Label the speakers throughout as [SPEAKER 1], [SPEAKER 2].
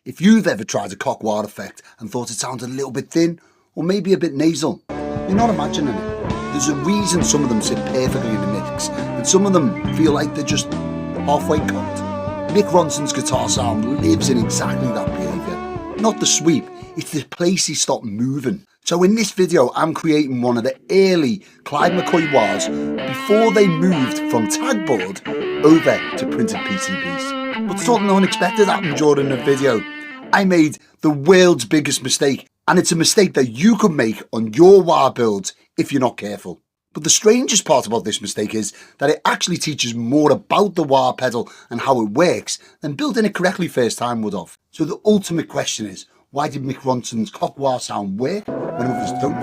[SPEAKER 1] If you've ever tried a cock wah effect and thought it sounded a little bit thin or maybe a bit nasal, you're not imagining it. There's a reason some of them sit perfectly in the mix and some of them feel like they're just halfway cocked. Mick Ronson's guitar sound lives in exactly that behaviour. Not the sweep, it's the place he stopped moving. So in this video I'm creating one of the early Clyde Mccoy Wahs before they moved from tagboard over to printed PCBs. But something unexpected happened during the video. I made the world's biggest mistake, and it's a mistake that you could make on your wah builds if you're not careful. But the strangest part about this mistake is that it actually teaches more about the wah pedal and how it works than building it correctly first time would have. So the ultimate question is, why did Mick Ronson's cock wah sound work when others don't?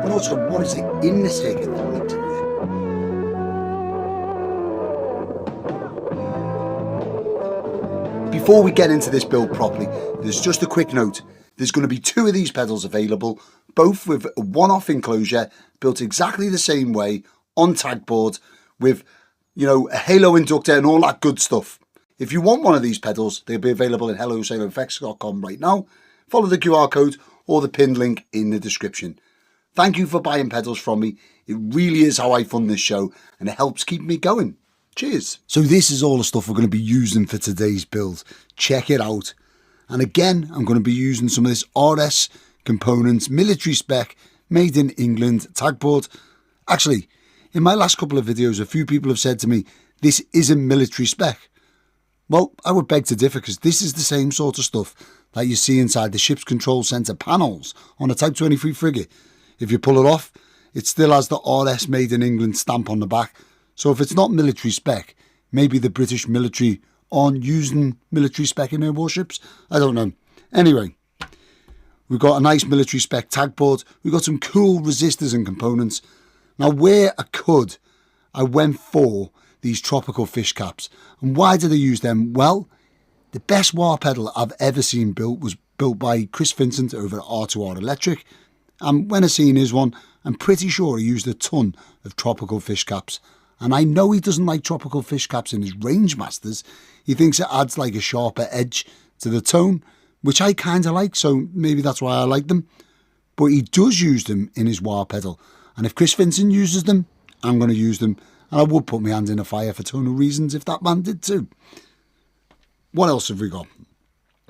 [SPEAKER 1] But also, what is it in the circuit that makes it work? Before we get into this build properly, there's just a quick note. There's going to be two of these pedals available, both with a one-off enclosure, built exactly the same way, on tagboard, with, a halo inductor and all that good stuff. If you want one of these pedals, they'll be available at hellosaloeffects.com right now. Follow the QR code or the pinned link in the description. Thank you for buying pedals from me. It really is how I fund this show, and it helps keep me going. Cheers. So this is all the stuff we're going to be using for today's build. Check it out. And again, I'm going to be using some of this RS components, military spec, made in England tagboard. Actually, in my last couple of videos, a few people have said to me, this isn't military spec. Well, I would beg to differ, because this is the same sort of stuff that you see inside the ship's control centre panels on a Type 23 frigate. If you pull it off, it still has the RS made in England stamp on the back. So if it's not military spec, maybe the British military aren't using military spec in their warships. I don't know. Anyway, we've got a nice military spec tagboard. We've got some cool resistors and components. Now, where I could, I went for these tropical fish caps. And why did I use them? Well, the best wah pedal I've ever seen built was built by Chris Vincent over at R2R Electric. And when I seen his one, I'm pretty sure he used a ton of tropical fish caps. And I know he doesn't like tropical fish caps in his Rangemasters. He thinks it adds like a sharper edge to the tone, which I kind of like, so maybe that's why I like them. But he does use them in his wah pedal. And if Chris Vincent uses them, I'm going to use them. And I would put my hand in the fire for tonal reasons if that man did too. What else have we got?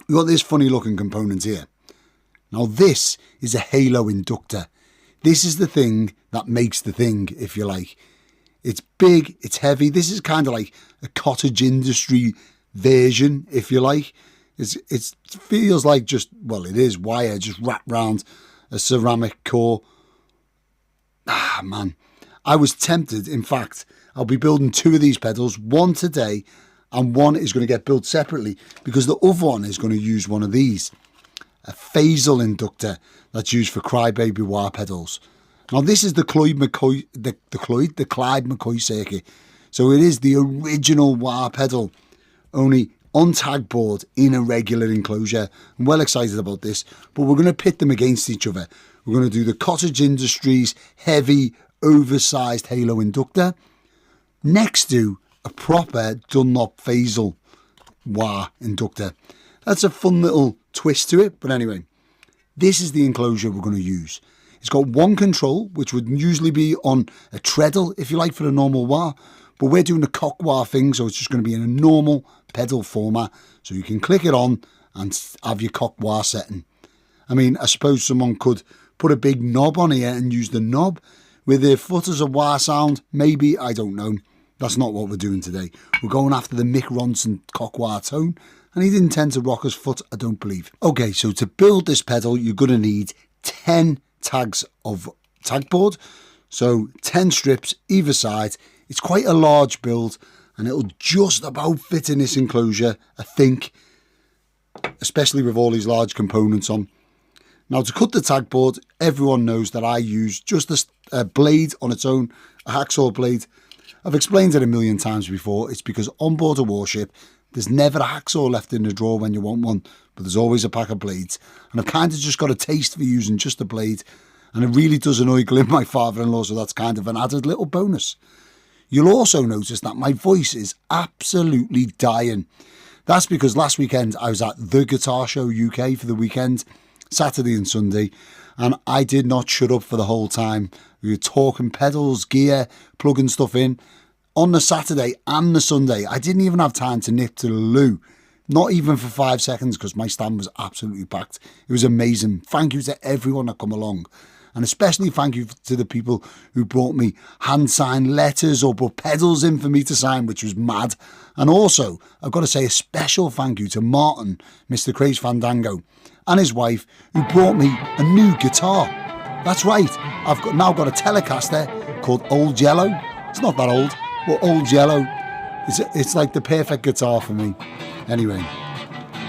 [SPEAKER 1] We've got this funny looking component here. Now this is a halo inductor. This is the thing that makes the thing, if you like. It's big, it's heavy. This is kind of like a cottage industry version, if you like. It feels like just, well, it is wire just wrapped around a ceramic core. Ah, man. I was tempted. In fact, I'll be building two of these pedals, one today, and one is going to get built separately because the other one is going to use one of these, a phasal inductor that's used for crybaby wah pedals. Now this is the Clyde Mccoy circuit, so it is the original wah pedal, only on tagboard in a regular enclosure. I'm well excited about this, but we're going to pit them against each other. We're going to do the Cottage Industries heavy, oversized halo inductor next to a proper Dunlop phasal wah inductor. That's a fun little twist to it, but anyway, this is the enclosure we're going to use. It's got one control, which would usually be on a treadle, if you like, for a normal wah. But we're doing the cock wah thing, so it's just going to be in a normal pedal format. So you can click it on and have your cock wah setting. I mean, I suppose someone could put a big knob on here and use the knob with their foot as a wah sound. Maybe, I don't know. That's not what we're doing today. We're going after the Mick Ronson cock wah tone. And he didn't tend to rock his foot, I don't believe. Okay, so to build this pedal, you're going to need 10 tags of tagboard, so 10 strips either side. It's quite a large build and it'll just about fit in this enclosure, I think, especially with all these large components on. Now to cut the tagboard, everyone knows that I use just a blade on its own, a hacksaw blade. I've explained it a million times before. It's because on board a warship there's never a hacksaw left in the drawer when you want one, but there's always a pack of blades. And I've kind of just got a taste for using just a blade. And it really does annoy Glenn, my father-in-law, so that's kind of an added little bonus. You'll also notice that my voice is absolutely dying. That's because last weekend I was at the Guitar Show UK for the weekend, Saturday and Sunday, and I did not shut up for the whole time. We were talking pedals, gear, plugging stuff in. On the Saturday and the Sunday, I didn't even have time to nip to the loo. Not even for 5 seconds, because my stand was absolutely packed. It was amazing. Thank you to everyone that come along. And especially thank you to the people who brought me hand-signed letters or brought pedals in for me to sign, which was mad. And also, I've got to say a special thank you to Martin, Mr. Craze Fandango, and his wife, who brought me a new guitar. That's right, I've now got a Telecaster called Old Yellow. It's not that old, but Old Yellow. It's like the perfect guitar for me. Anyway,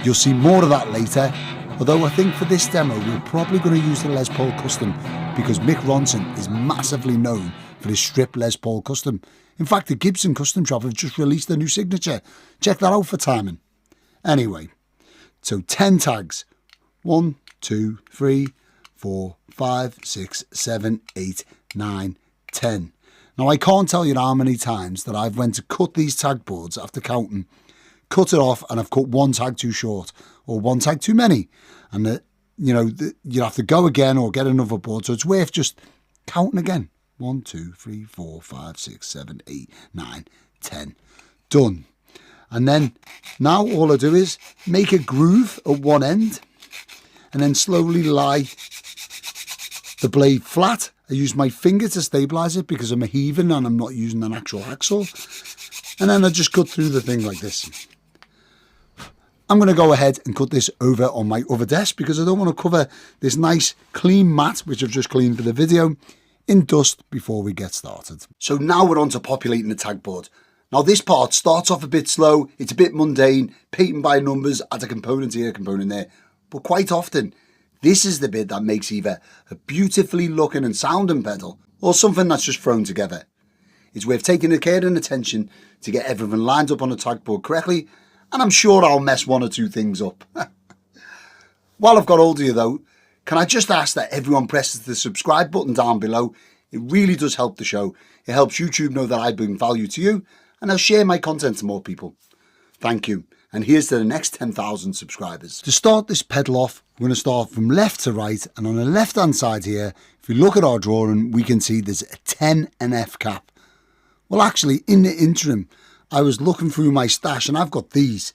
[SPEAKER 1] you'll see more of that later, although I think for this demo we're probably going to use the Les Paul Custom because Mick Ronson is massively known for his strip Les Paul Custom. In fact, the Gibson Custom Shop have just released a new signature. Check that out for timing. Anyway, so 10 tags. 1, 2, 3, 4, 5, 6, 7, 8, 9, 10. Now I can't tell you how many times that I've went to cut these tag boards after counting, cut it off, and I've cut one tag too short or one tag too many, and you have to go again or get another board. So it's worth just counting again. 1, 2, 3, 4, 5, 6, 7, 8, 9, 10. Done. And then now all I do is make a groove at one end and then slowly lie the blade flat. I use my finger to stabilise it because I'm a heaving and I'm not using an actual hacksaw. And then I just cut through the thing like this. I'm going to go ahead and cut this over on my other desk because I don't want to cover this nice clean mat, which I've just cleaned for the video, in dust before we get started. So now we're on to populating the tagboard. Now this part starts off a bit slow, it's a bit mundane, painting by numbers, add a component here, a component there, but quite often this is the bit that makes either a beautifully looking and sounding pedal or something that's just thrown together. It's worth taking the care and attention to get everything lined up on the tagboard correctly, and I'm sure I'll mess one or two things up. While I've got hold of you though, can I just ask that everyone presses the subscribe button down below? It really does help the show. It helps YouTube know that I bring value to you, and I'll share my content to more people. Thank you. And here's to the next 10,000 subscribers. To start this pedal off, we're going to start from left to right, and on the left hand side here, if you look at our drawing, we can see there's a 10NF cap. Well, actually, in the interim, I was looking through my stash and I've got these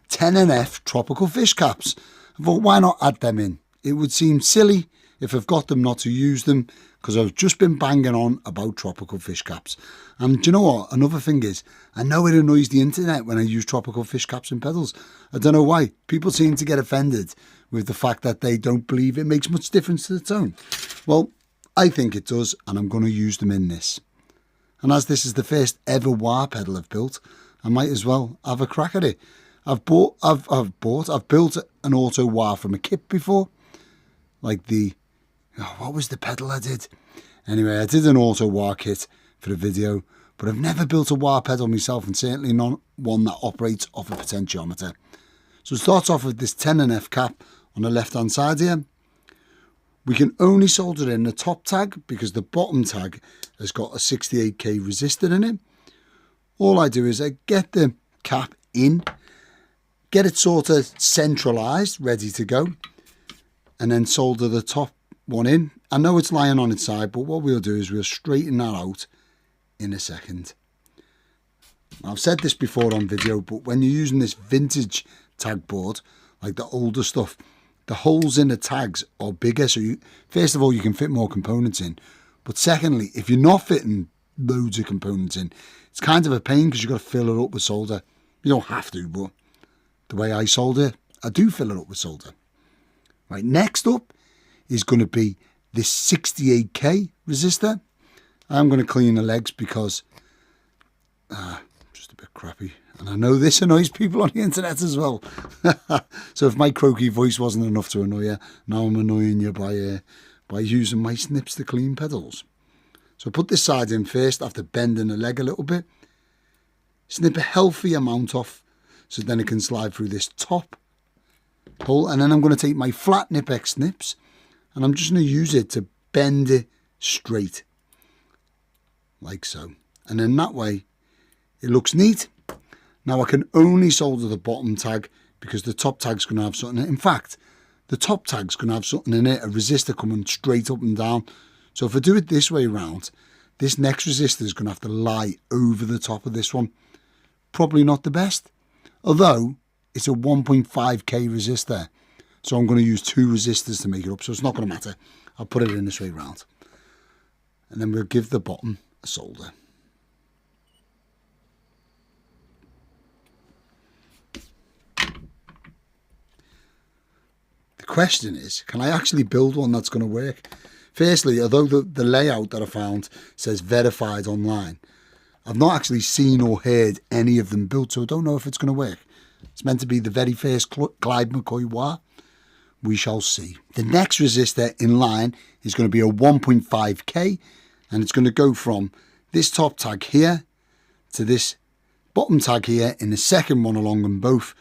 [SPEAKER 1] 10NF Tropical Fish caps. I thought, why not add them in? It would seem silly if I've got them not to use them, because I've just been banging on about tropical fish caps. And do you know what? Another thing is, I know it annoys the internet when I use tropical fish caps and pedals. I don't know why. People seem to get offended with the fact that they don't believe it makes much difference to the tone. Well, I think it does, and I'm going to use them in this. And as this is the first ever wah pedal I've built, I might as well have a crack at it. I've built an auto wah from a kit before, like the, what was the pedal I did? Anyway, I did an auto wah kit for the video, but I've never built a wah pedal myself, and certainly not one that operates off a potentiometer. So it starts off with this 10NF cap on the left hand side here. We can only solder in the top tag because the bottom tag has got a 68k resistor in it. All I do is I get the cap in, get it sort of centralised, ready to go, and then solder the top one in. I know it's lying on its side, but what we'll do is we'll straighten that out in a second. I've said this before on video, but when you're using this vintage tag board, like the older stuff, the holes in the tags are bigger, so first of all you can fit more components in, but secondly, if you're not fitting loads of components in, it's kind of a pain because you've got to fill it up with solder. You don't have to, but the way I solder, I do fill it up with solder. Right, next up is going to be this 68k resistor. I'm going to clean the legs because just a bit crappy, and I know this annoys people on the internet as well. So if my croaky voice wasn't enough to annoy you, now I'm annoying you by using my snips to clean pedals. So put this side in first after bending the leg a little bit. Snip a healthy amount off so then it can slide through this top hole, and then I'm going to take my flat Nip-X snips and I'm just going to use it to bend it straight, like so. And then that way it looks neat. Now I can only solder the bottom tag because the top tag's going to have something in it. In fact, the top tag's going to have something in it, a resistor coming straight up and down. So if I do it this way round, this next resistor is going to have to lie over the top of this one. Probably not the best, although it's a 1.5k resistor. So I'm going to use 2 resistors to make it up, so it's not going to matter. I'll put it in this way round. And then we'll give the bottom a solder. The question is, can I actually build one that's going to work? Firstly, although the layout that I found says verified online, I've not actually seen or heard any of them built, so I don't know if it's going to work. It's meant to be the very first Clyde Mccoy Wah. We shall see. The next resistor in line is going to be a 1.5k, and it's going to go from this top tag here to this bottom tag here in the second one along them both.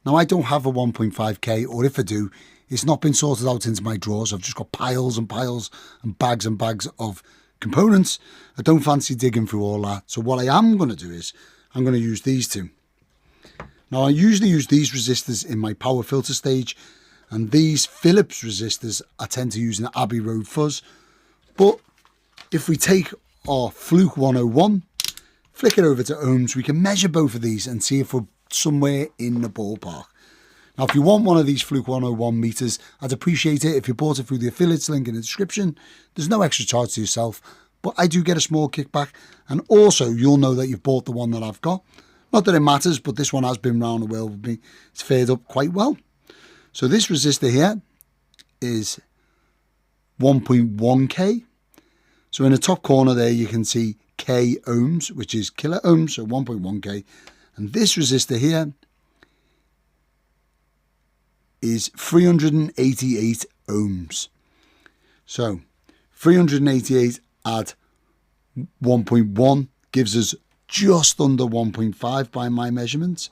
[SPEAKER 1] Now I don't have a 1.5k, or if I do, it's not been sorted out into my drawers. I've just got piles and piles and bags of components. I don't fancy digging through all that. So what I am going to do is I'm going to use these two. Now I usually use these resistors in my power filter stage, and these Phillips resistors I tend to use in Abbey Road fuzz. But if we take our Fluke 101, flick it over to ohms, we can measure both of these and see if we're somewhere in the ballpark. Now, if you want one of these Fluke 101 meters, I'd appreciate it if you bought it through the affiliates link in the description. There's no extra charge to yourself, but I do get a small kickback. And also, you'll know that you've bought the one that I've got. Not that it matters, but this one has been round the world with me. It's fared up quite well. So this resistor here is 1.1k. So in the top corner there, you can see K ohms, which is kilo ohms, so 1.1k. And this resistor here is 388 ohms. So 388 add 1.1 gives us just under 1.5 by my measurements.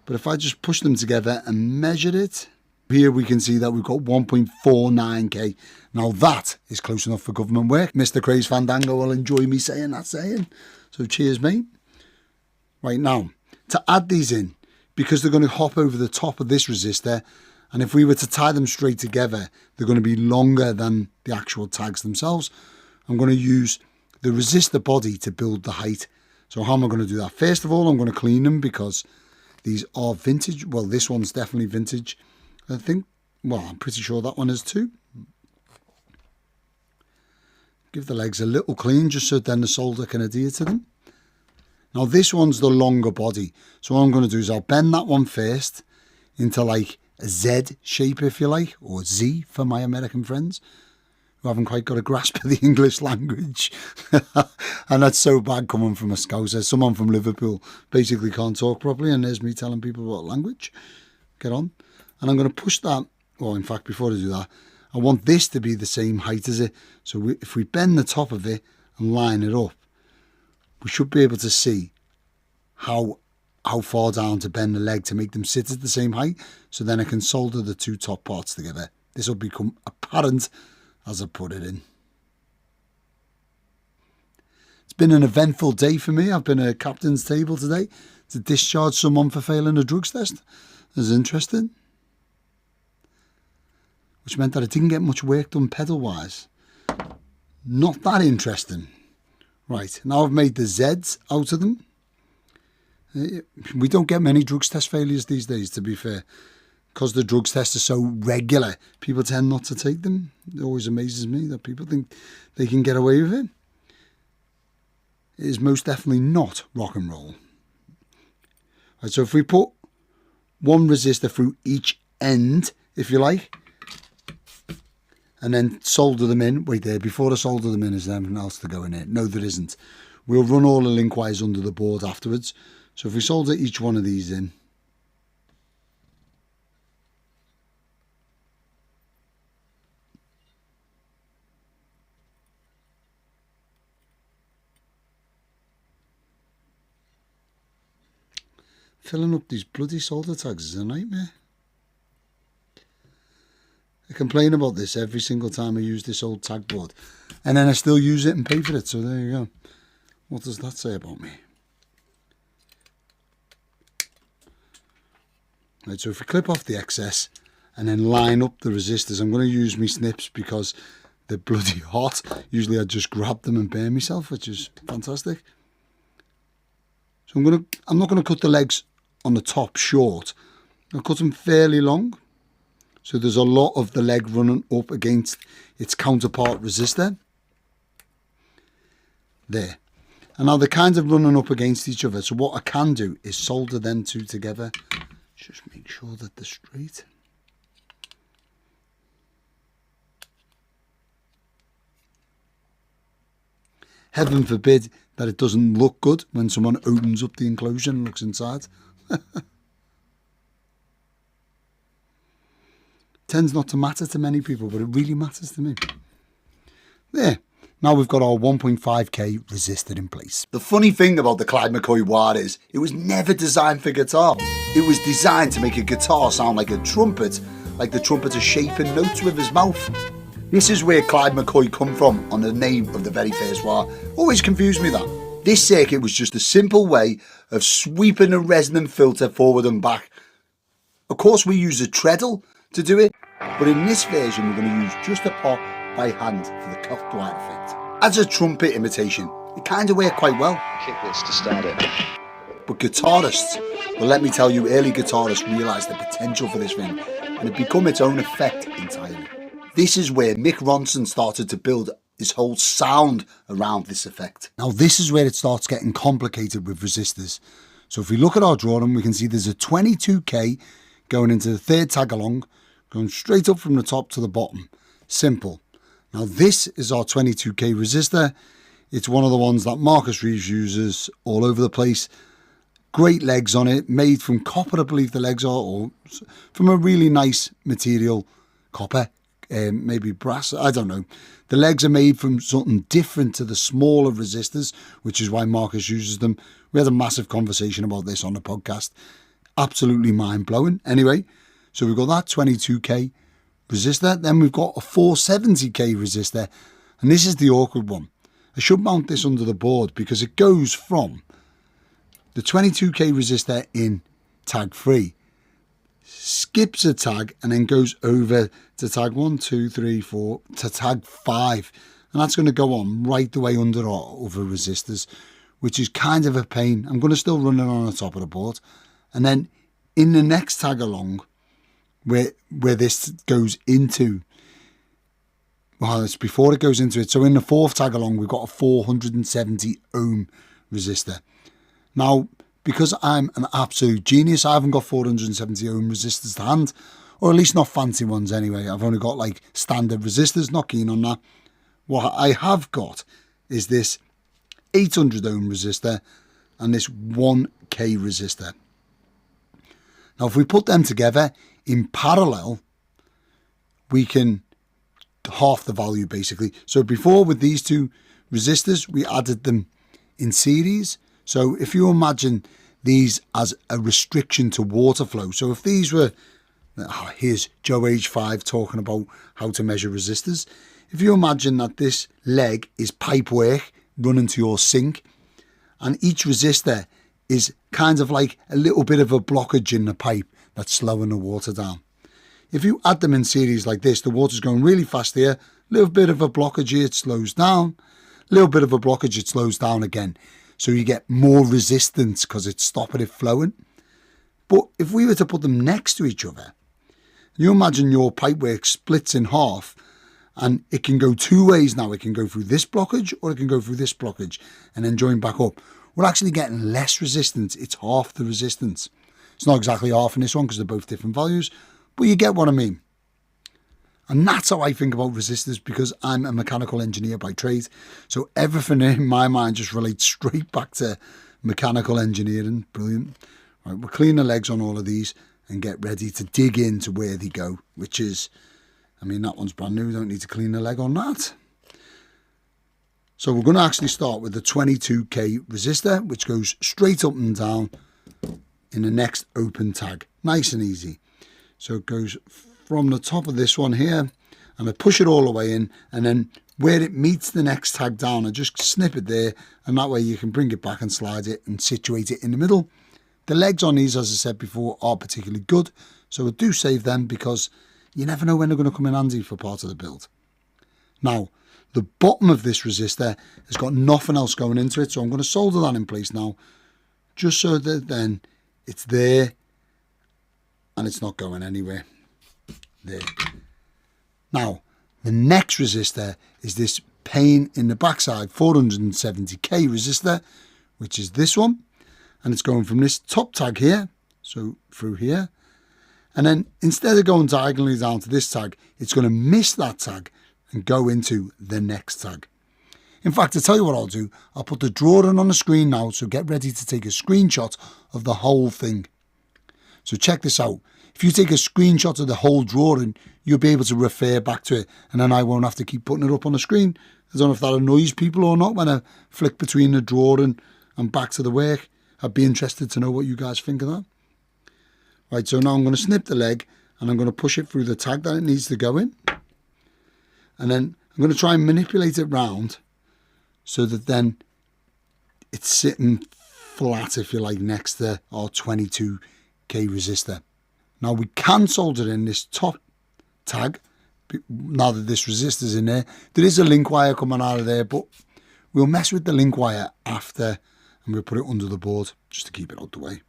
[SPEAKER 1] But if I just push them together and measure it, here we can see that we've got 1.49k. Now that is close enough for government work. Mr. Craze Fandango will enjoy me saying that saying. So cheers, mate. Right, now, to add these in, because they're going to hop over the top of this resistor, and if we were to tie them straight together, they're going to be longer than the actual tags themselves. I'm going to use the resistor body to build the height. So how am I going to do that? First of all, I'm going to clean them because these are vintage. Well, this one's definitely vintage. I think, well, I'm pretty sure that one is too. Give the legs a little clean just so then the solder can adhere to them. Now this one's the longer body. So what I'm going to do is I'll bend that one first into like a Z shape, if you like, or Z for my American friends who haven't quite got a grasp of the English language. And that's so bad coming from a Scouser. Someone from Liverpool basically can't talk properly, and there's me telling people what language. Get on. And I'm going to push that, well, in fact, before I do that, I want this to be the same height as it. So if we bend the top of it and line it up, we should be able to see how far down to bend the leg to make them sit at the same height. So then I can solder the two top parts together. This will become apparent as I put it in. It's been an eventful day for me. I've been at a captain's table today to discharge someone for failing a drugs test. That's interesting. Which meant that I didn't get much work done pedal-wise. Not that interesting. Right, now I've made the Zs out of them. We don't get many drugs test failures these days, to be fair. Because the drugs tests are so regular, people tend not to take them. It always amazes me that people think they can get away with it. It is most definitely not rock and roll. Right, so if we put one resistor through each end, if you like, and then solder them in. Wait there, before I solder them in, is there anything else to go in it? No, there isn't. We'll run all the link wires under the board afterwards. So if we solder each one of these in, filling up these bloody solder tags is a nightmare. I complain about this every single time I use this old tag board, and then I still use it and pay for it, so there you go. What does that say about me? Right, so if we clip off the excess and then line up the resistors, I'm going to use my snips because they're bloody hot. Usually I just grab them and burn myself, which is fantastic. So I'm not going to cut the legs on the top short. I'll cut them fairly long. So there's a lot of the leg running up against its counterpart resistor. There. And now they're kind of running up against each other. So what I can do is solder them two together. Just make sure that they're straight. Heaven forbid that it doesn't look good when someone opens up the enclosure and looks inside. Tends not to matter to many people, but it really matters to me. There. Now we've got our 1.5k resistor in place. The funny thing about the Clyde Mccoy Wah is it was never designed for guitar. It was designed to make a guitar sound like a trumpet, like the trumpeter shaping notes with his mouth. This is where Clyde Mccoy come from on the name of the very first wah. Always confused me that. This circuit was just a simple way of sweeping a resonant filter forward and back. Of course we use a treadle to do it, but in this version we're going to use just a pot by hand for the cuff blind effect. As a trumpet imitation, it kind of worked quite well.
[SPEAKER 2] Kick this to start it.
[SPEAKER 1] But guitarists, well, let me tell you, early guitarists realised the potential for this thing and it become its own effect entirely. This is where Mick Ronson started to build his whole sound around this effect. Now this is where it starts getting complicated with resistors. So if we look at our drawing, we can see there's a 22k going into the third tag along, going straight up from the top to the bottom. Simple. Now this is our 22k resistor. It's one of the ones that Marcus Reeves uses all over the place. Great legs on it, made from copper I believe the legs are, or from a really nice material, copper, maybe brass, I don't know. The legs are made from something different to the smaller resistors, which is why Marcus uses them. We had a massive conversation about this on the podcast. Absolutely mind-blowing. Anyway, so we've got that 22k resistor, then we've got a 470k resistor, and this is the awkward one. I should mount this under the board because it goes from the 22k resistor in tag 3, skips a tag and then goes over to tag 1, 2, 3, 4 to tag 5, and that's going to go on right the way under our other resistors, which is kind of a pain. I'm going to still run it on the top of the board, and then in the next tag along where this goes into, well, it's before it goes into it. So in the fourth tag along, we've got a 470 ohm resistor. Now, because I'm an absolute genius, I haven't got 470 ohm resistors to hand, or at least not fancy ones anyway. I've only got like standard resistors, not keen on that. What I have got is this 800 ohm resistor and this 1k resistor. Now, if we put them together in parallel, we can half the value basically. So before with these two resistors, we added them in series. So if you imagine these as a restriction to water flow. So if these were, here's Joe Age 5 talking about how to measure resistors. If you imagine that this leg is pipe work running to your sink, and each resistor is kind of like a little bit of a blockage in the pipe that's slowing the water down. If you add them in series like this, the water's going really fast here, a little bit of a blockage here, it slows down, a little bit of a blockage, it slows down again. So you get more resistance because it's stopping it flowing. But if we were to put them next to each other, you imagine your pipework splits in half, and it can go two ways now. It can go through this blockage or it can go through this blockage and then join back up. We're actually getting less resistance. It's half the resistance. It's not exactly half in this one because they're both different values, but you get what I mean. And that's how I think about resistors, because I'm a mechanical engineer by trade. So everything in my mind just relates straight back to mechanical engineering. Brilliant. Right, we'll clean the legs on all of these and get ready to dig into where they go, which is, I mean, that one's brand new. We don't need to clean the leg on that. So we're going to actually start with the 22k resistor, which goes straight up and down in the next open tag. Nice and easy. So it goes from the top of this one here, and I push it all the way in, and then where it meets the next tag down, I just snip it there, and that way you can bring it back and slide it and situate it in the middle. The legs on these, as I said before, are particularly good, so I do save them because you never know when they're going to come in handy for part of the build. Now, the bottom of this resistor has got nothing else going into it, so I'm going to solder that in place now, just so that then it's there and it's not going anywhere. There. Now, the next resistor is this pain in the backside 470k resistor, which is this one, and it's going from this top tag here, so through here, and then instead of going diagonally down to this tag, it's going to miss that tag and go into the next tag. In fact, to tell you what I'll do, I'll put the drawing on the screen now, so get ready to take a screenshot of the whole thing. So check this out. If you take a screenshot of the whole drawing, you'll be able to refer back to it, and then I won't have to keep putting it up on the screen. I don't know if that annoys people or not when I flick between the drawing and back to the work. I'd be interested to know what you guys think of that. Right, so now I'm going to snip the leg and I'm going to push it through the tag that it needs to go in. And then I'm going to try and manipulate it round so that then it's sitting flat, if you like, next to our 22k resistor. Now we can solder in this top tag now that this resistor's in there. There is a link wire coming out of there, but we'll mess with the link wire after and we'll put it under the board just to keep it out the way.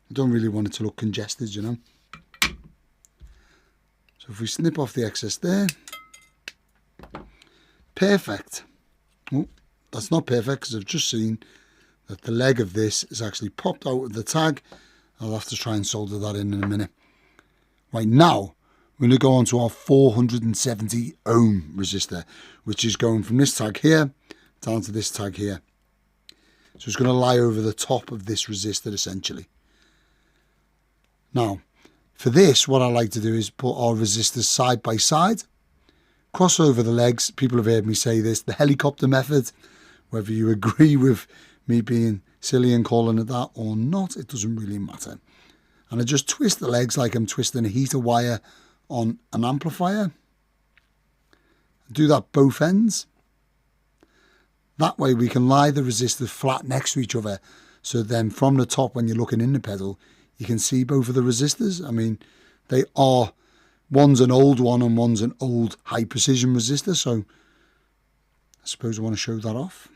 [SPEAKER 1] I don't really want it to look congested, you know. So if we snip off the excess there, perfect. Oh, that's not perfect because I've just seen that the leg of this is actually popped out of the tag. I'll have to try and solder that in a minute. Right, now we're going to go on to our 470 ohm resistor, which is going from this tag here down to this tag here. So it's going to lie over the top of this resistor essentially. Now, for this, what I like to do is put our resistors side by side, cross over the legs. People have heard me say this, the helicopter method. Whether you agree with me being silly and calling it that or not, it doesn't really matter. And I just twist the legs like I'm twisting a heater wire on an amplifier. Do that both ends. That way we can lie the resistors flat next to each other, so then from the top when you're looking in the pedal, you can see both of the resistors. I mean, they are, one's an old one and one's an old high precision resistor, so I suppose I want to show that off.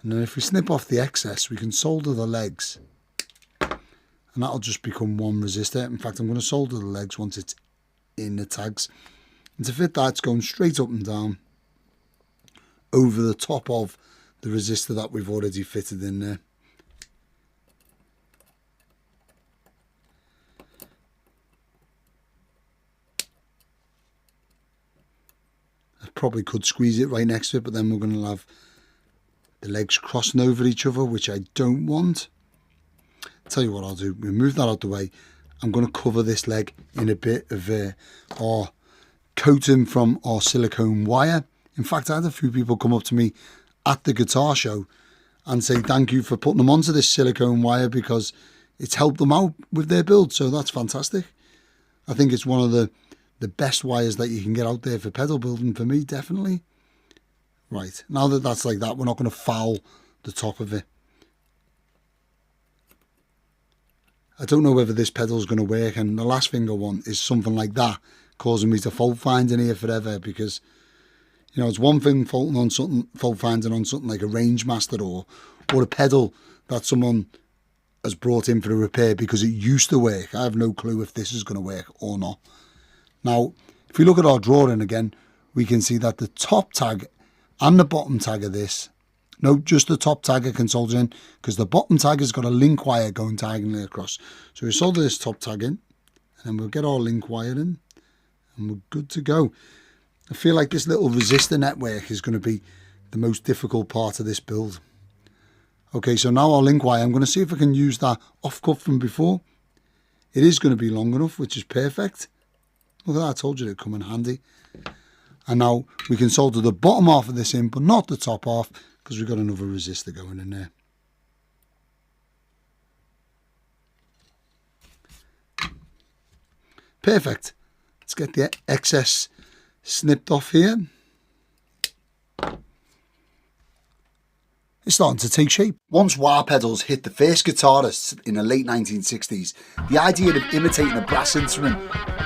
[SPEAKER 1] And then if we snip off the excess, we can solder the legs, and that'll just become one resistor. In fact, I'm going to solder the legs once it's in the tags, and to fit that, it's going straight up and down over the top of the resistor that we've already fitted in there. I probably could squeeze it right next to it, but then we're going to have the legs crossing over each other, which I don't want. I'll tell you what I'll do, we'll move that out the way. I'm going to cover this leg in a bit of our coating from our silicone wire. In fact, I had a few people come up to me at the guitar show and say thank you for putting them onto this silicone wire because it's helped them out with their build, so that's fantastic. I think it's one of the best wires that you can get out there for pedal building for me, definitely. Right, now that that's like that, we're not going to foul the top of it. I don't know whether this pedal is going to work, and the last thing I want is something like that causing me to fault find in here forever, because you know, it's one thing fault finding on something like a Rangemaster or a pedal that someone has brought in for a repair because it used to work. I have no clue if this is going to work or not. Now, if we look at our drawing again, we can see that the top tag and the bottom tag of this, no, just the top tag I can solder in, because the bottom tag has got a link wire going diagonally across. So we solder this top tag in, and then we'll get our link wire in, and we're good to go. I feel like this little resistor network is going to be the most difficult part of this build. Okay, so now our link wire, I'm going to see if I can use that offcut from before. It is going to be long enough, which is perfect. Look at that, I told you it'd come in handy. And now we can solder the bottom half of this in, but not the top half, because we've got another resistor going in there. Perfect. Let's get the excess snipped off here. is starting to take shape. Once wah pedals hit the first guitarists in the late 1960s, the idea of imitating a brass instrument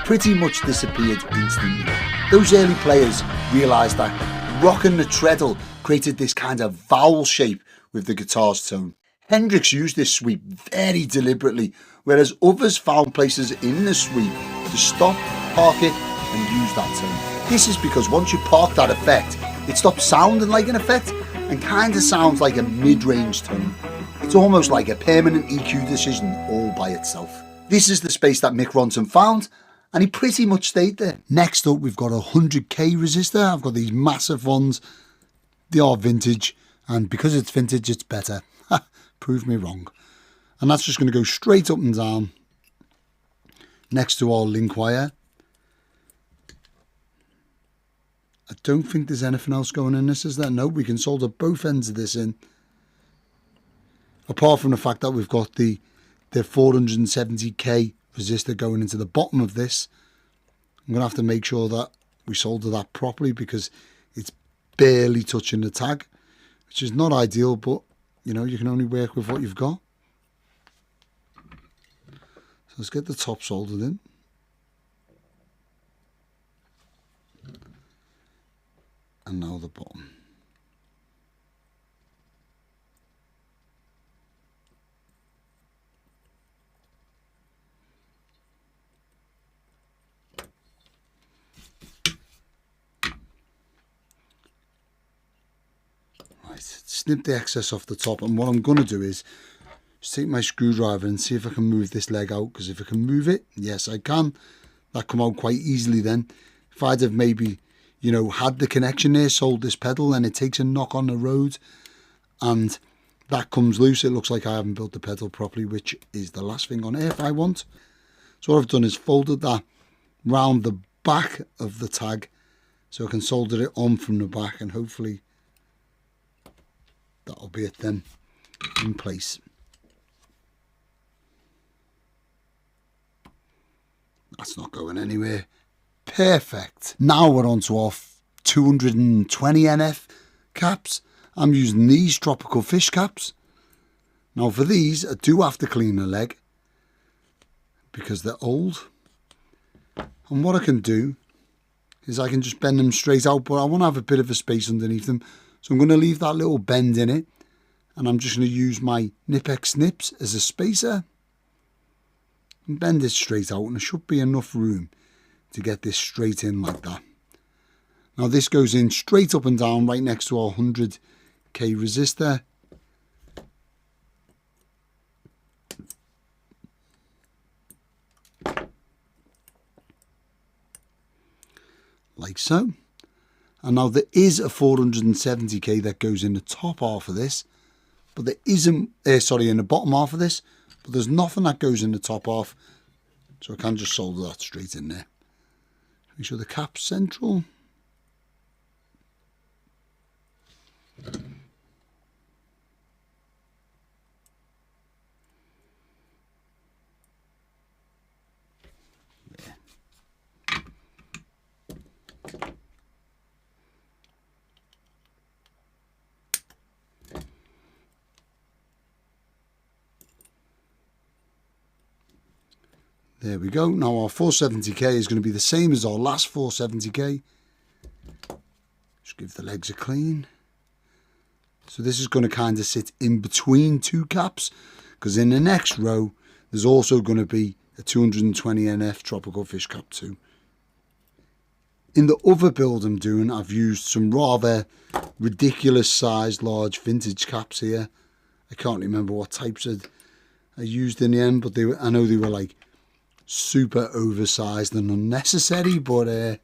[SPEAKER 1] pretty much disappeared instantly. Those early players realised that rocking the treadle created this kind of vowel shape with the guitar's tone. Hendrix used this sweep very deliberately, whereas others found places in the sweep to stop, park it and use that tone. This is because once you park that effect, it stops sounding like an effect and kind of sounds like a mid-range tone. It's almost like a permanent EQ decision all by itself. This is the space that Mick Ronson found, and he pretty much stayed there. Next up, we've got a 100k resistor. I've got these massive ones. They are vintage, and because it's vintage, it's better. Prove me wrong. And that's just going to go straight up and down next to our link wire. I don't think there's anything else going in this, is there? No, we can solder both ends of this in. Apart from the fact that we've got the 470k resistor going into the bottom of this. I'm going to have to make sure that we solder that properly because it's barely touching the tag, which is not ideal, but you know, you can only work with what you've got. So let's get the top soldered in. And now the bottom. Right, snip the excess off the top, and what I'm going to do is just take my screwdriver and see if I can move this leg out, because if I can move it, yes I can. That come out quite easily then. If I'd have maybe, you know, had the connection there, sold this pedal, and it takes a knock on the road and that comes loose, it looks like I haven't built the pedal properly, which is the last thing on earth I want. So what I've done is folded that round the back of the tag so I can solder it on from the back, and hopefully that'll be it then in place. That's not going anywhere. Perfect. Now we're on to our 220 NF caps. I'm using these Tropical Fish caps. Now for these, I do have to clean the leg because they're old. And what I can do is I can just bend them straight out, but I want to have a bit of a space underneath them. So I'm going to leave that little bend in it, and I'm just going to use my Knipex snips as a spacer and bend it straight out, and there should be enough room to get this straight in like that. Now this goes in straight up and down right next to our 100k resistor. Like so. And now there is a 470k that goes in the top half of this, but there isn't, in the bottom half of this, but there's nothing that goes in the top half, so I can just solder that straight in there. Make sure the cap's central. There we go. Now our 470k is going to be the same as our last 470k. Just give the legs a clean. So this is going to kind of sit in between two caps, because in the next row there's also going to be a 220 NF Tropical Fish cap too. In the other build I'm doing, I've used some rather ridiculous sized large vintage caps here. I can't remember what types I used in the end, but I know they were like super oversized and unnecessary, but I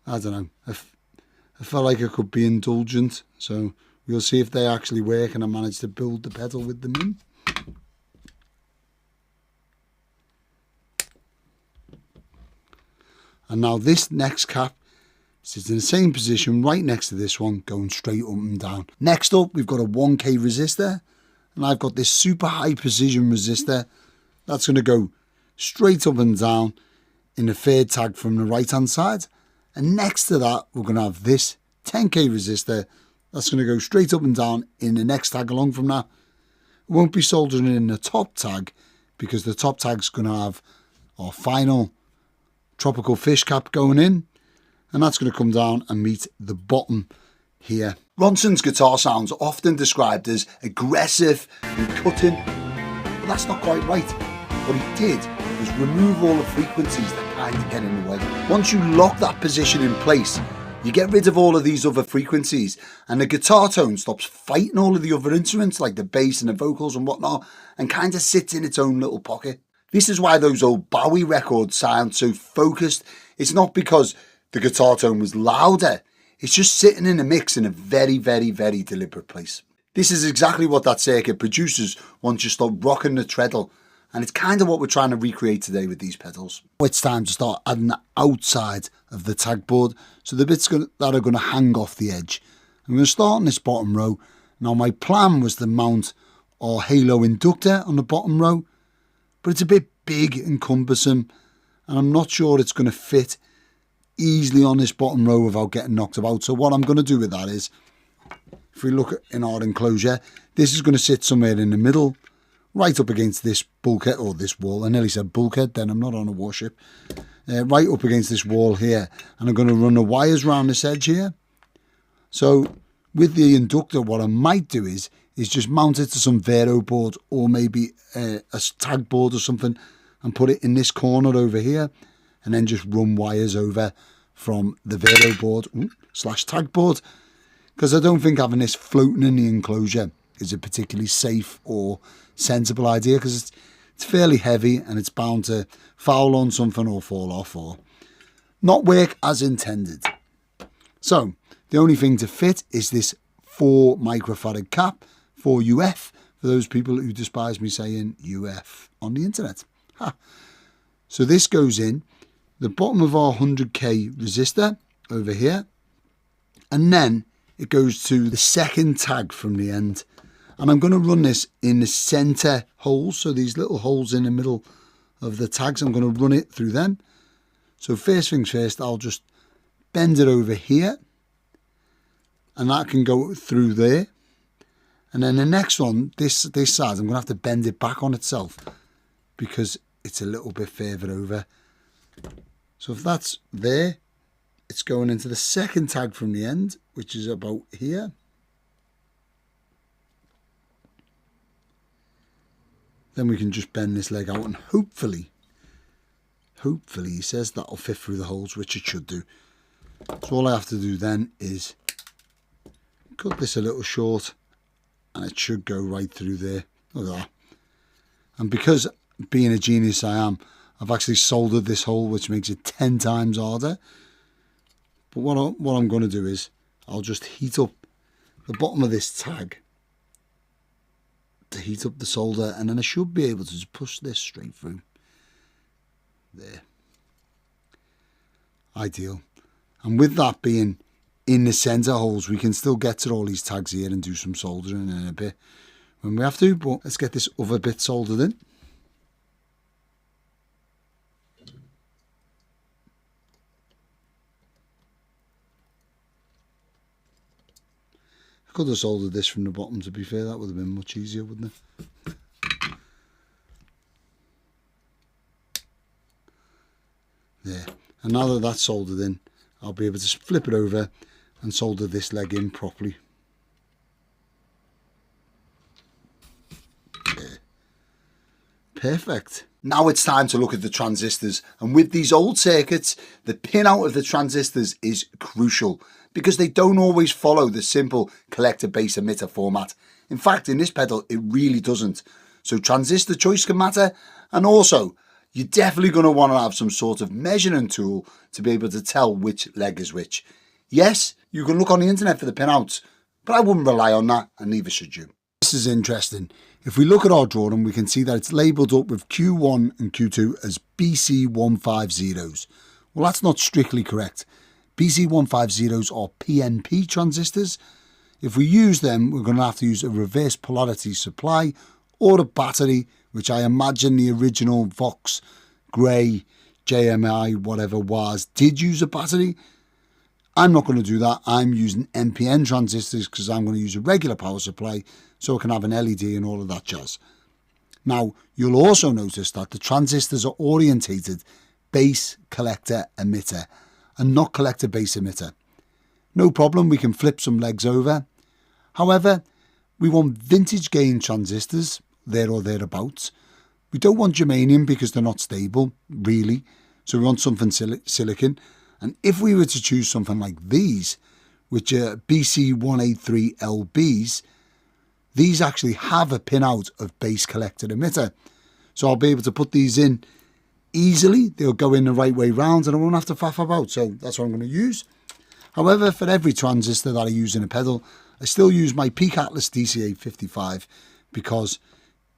[SPEAKER 1] don't know, I felt like I could be indulgent, so we'll see if they actually work and I manage to build the pedal with them in. And now this next cap sits in the same position right next to this one, going straight up and down. Next up, we've got a 1k resistor, and I've got this super high precision resistor that's going to go straight up and down in the third tag from the right hand side. And next to that, we're going to have this 10k resistor that goes straight up and down That's going to go straight up and down in the next tag along from that. It won't be soldering in the top tag because the top tag's going to have our final tropical fish cap going in, and that's going to come down and meet the bottom here. Ronson's guitar sounds are often described as aggressive and cutting, but that's not quite right. What he did was remove all the frequencies that kind of get in the way. Once you lock that position in place, you get rid of all of these other frequencies and the guitar tone stops fighting all of the other instruments like the bass and the vocals and whatnot, and kind of sits in its own little pocket. This is why those old Bowie records sound so focused. It's not because the guitar tone was louder, it's just sitting in a mix in a very, very, very deliberate place. This is exactly what that circuit produces once you start rocking the treadle, and it's kind of what we're trying to recreate today with these pedals. It's time to start adding the outside of the tagboard, so the bits that are going to hang off the edge. I'm going to start in this bottom row. Now my plan was to mount our halo inductor on the bottom row, but it's a bit big and cumbersome, and I'm not sure it's going to fit easily on this bottom row without getting knocked about. So what I'm going to do with that is, if we look in our enclosure, this is going to sit somewhere in the middle, right up against this bulkhead, or this wall. I nearly said bulkhead then, I'm not on a warship. Right up against this wall here, and I'm going to run the wires around this edge here. So with the inductor, what I might do is just mount it to some Vero board, or maybe a tag board or something, and put it in this corner over here, and then just run wires over from the Vero board / tag board, because I don't think having this floating in the enclosure is a particularly safe or sensible idea, because it's fairly heavy and it's bound to foul on something or fall off or not work as intended. So the only thing to fit is this 4 microfarad cap, 4 UF, for those people who despise me saying UF on the internet. Ha. So this goes in the bottom of our 100k resistor over here, and then it goes to the second tag from the end, and I'm going to run this in the center holes, so these little holes in the middle of the tags, I'm going to run it through them. So first things first, I'll just bend it over here, and that can go through there. And then the next one, this side, I'm going to have to bend it back on itself because it's a little bit further over. So if that's there, it's going into the second tag from the end, which is about here. Then we can just bend this leg out, and hopefully he says that'll fit through the holes, which it should do. So all I have to do then is cut this a little short, and it should go right through there. Look at that. And because being a genius I am, I've actually soldered this hole, which makes it 10 times harder. But what I'm going to do is I'll just heat up the bottom of this tag to heat up the solder, and then I should be able to just push this straight through. There. Ideal. And with that being in the centre holes, we can still get to all these tags here and do some soldering in a bit when we have to, but let's get this other bit soldered in. I could have soldered this from the bottom, to be fair, that would have been much easier, wouldn't it? There. And now that that's soldered in, I'll be able to flip it over and solder this leg in properly. There. Perfect. Now it's time to look at the transistors, and with these old circuits, the pin out of the transistors is crucial because they don't always follow the simple collector base emitter format. In fact, in this pedal, it really doesn't. So transistor choice can matter, and also you're definitely going to want to have some sort of measuring tool to be able to tell which leg is which. Yes, you can look on the internet for the pinouts, but I wouldn't rely on that, and neither should you. This is interesting. If we look at our drawing, we can see that it's labelled up with Q1 and Q2 as BC150s. Well, that's not strictly correct. BC150s are PNP transistors. If we use them, we're going to have to use a reverse polarity supply or a battery, which I imagine the original Vox Grey JMI whatever Wahs did use a battery. I'm not going to do that. I'm using NPN transistors because I'm going to use a regular power supply so I can have an LED and all of that jazz. Now, you'll also notice that the transistors are orientated base collector emitter and not collector base emitter. No problem, we can flip some legs over. However, we want vintage gain transistors, there or thereabouts. We don't want germanium because they're not stable, really. So we want something silicon. And if we were to choose something like these, which are BC183LBs, these actually have a pinout of base collector emitter. So I'll be able to put these in easily. They'll go in the right way round and I won't have to faff about. So that's what I'm going to use. However, for every transistor that I use in a pedal, I still use my Peak Atlas DC855 because,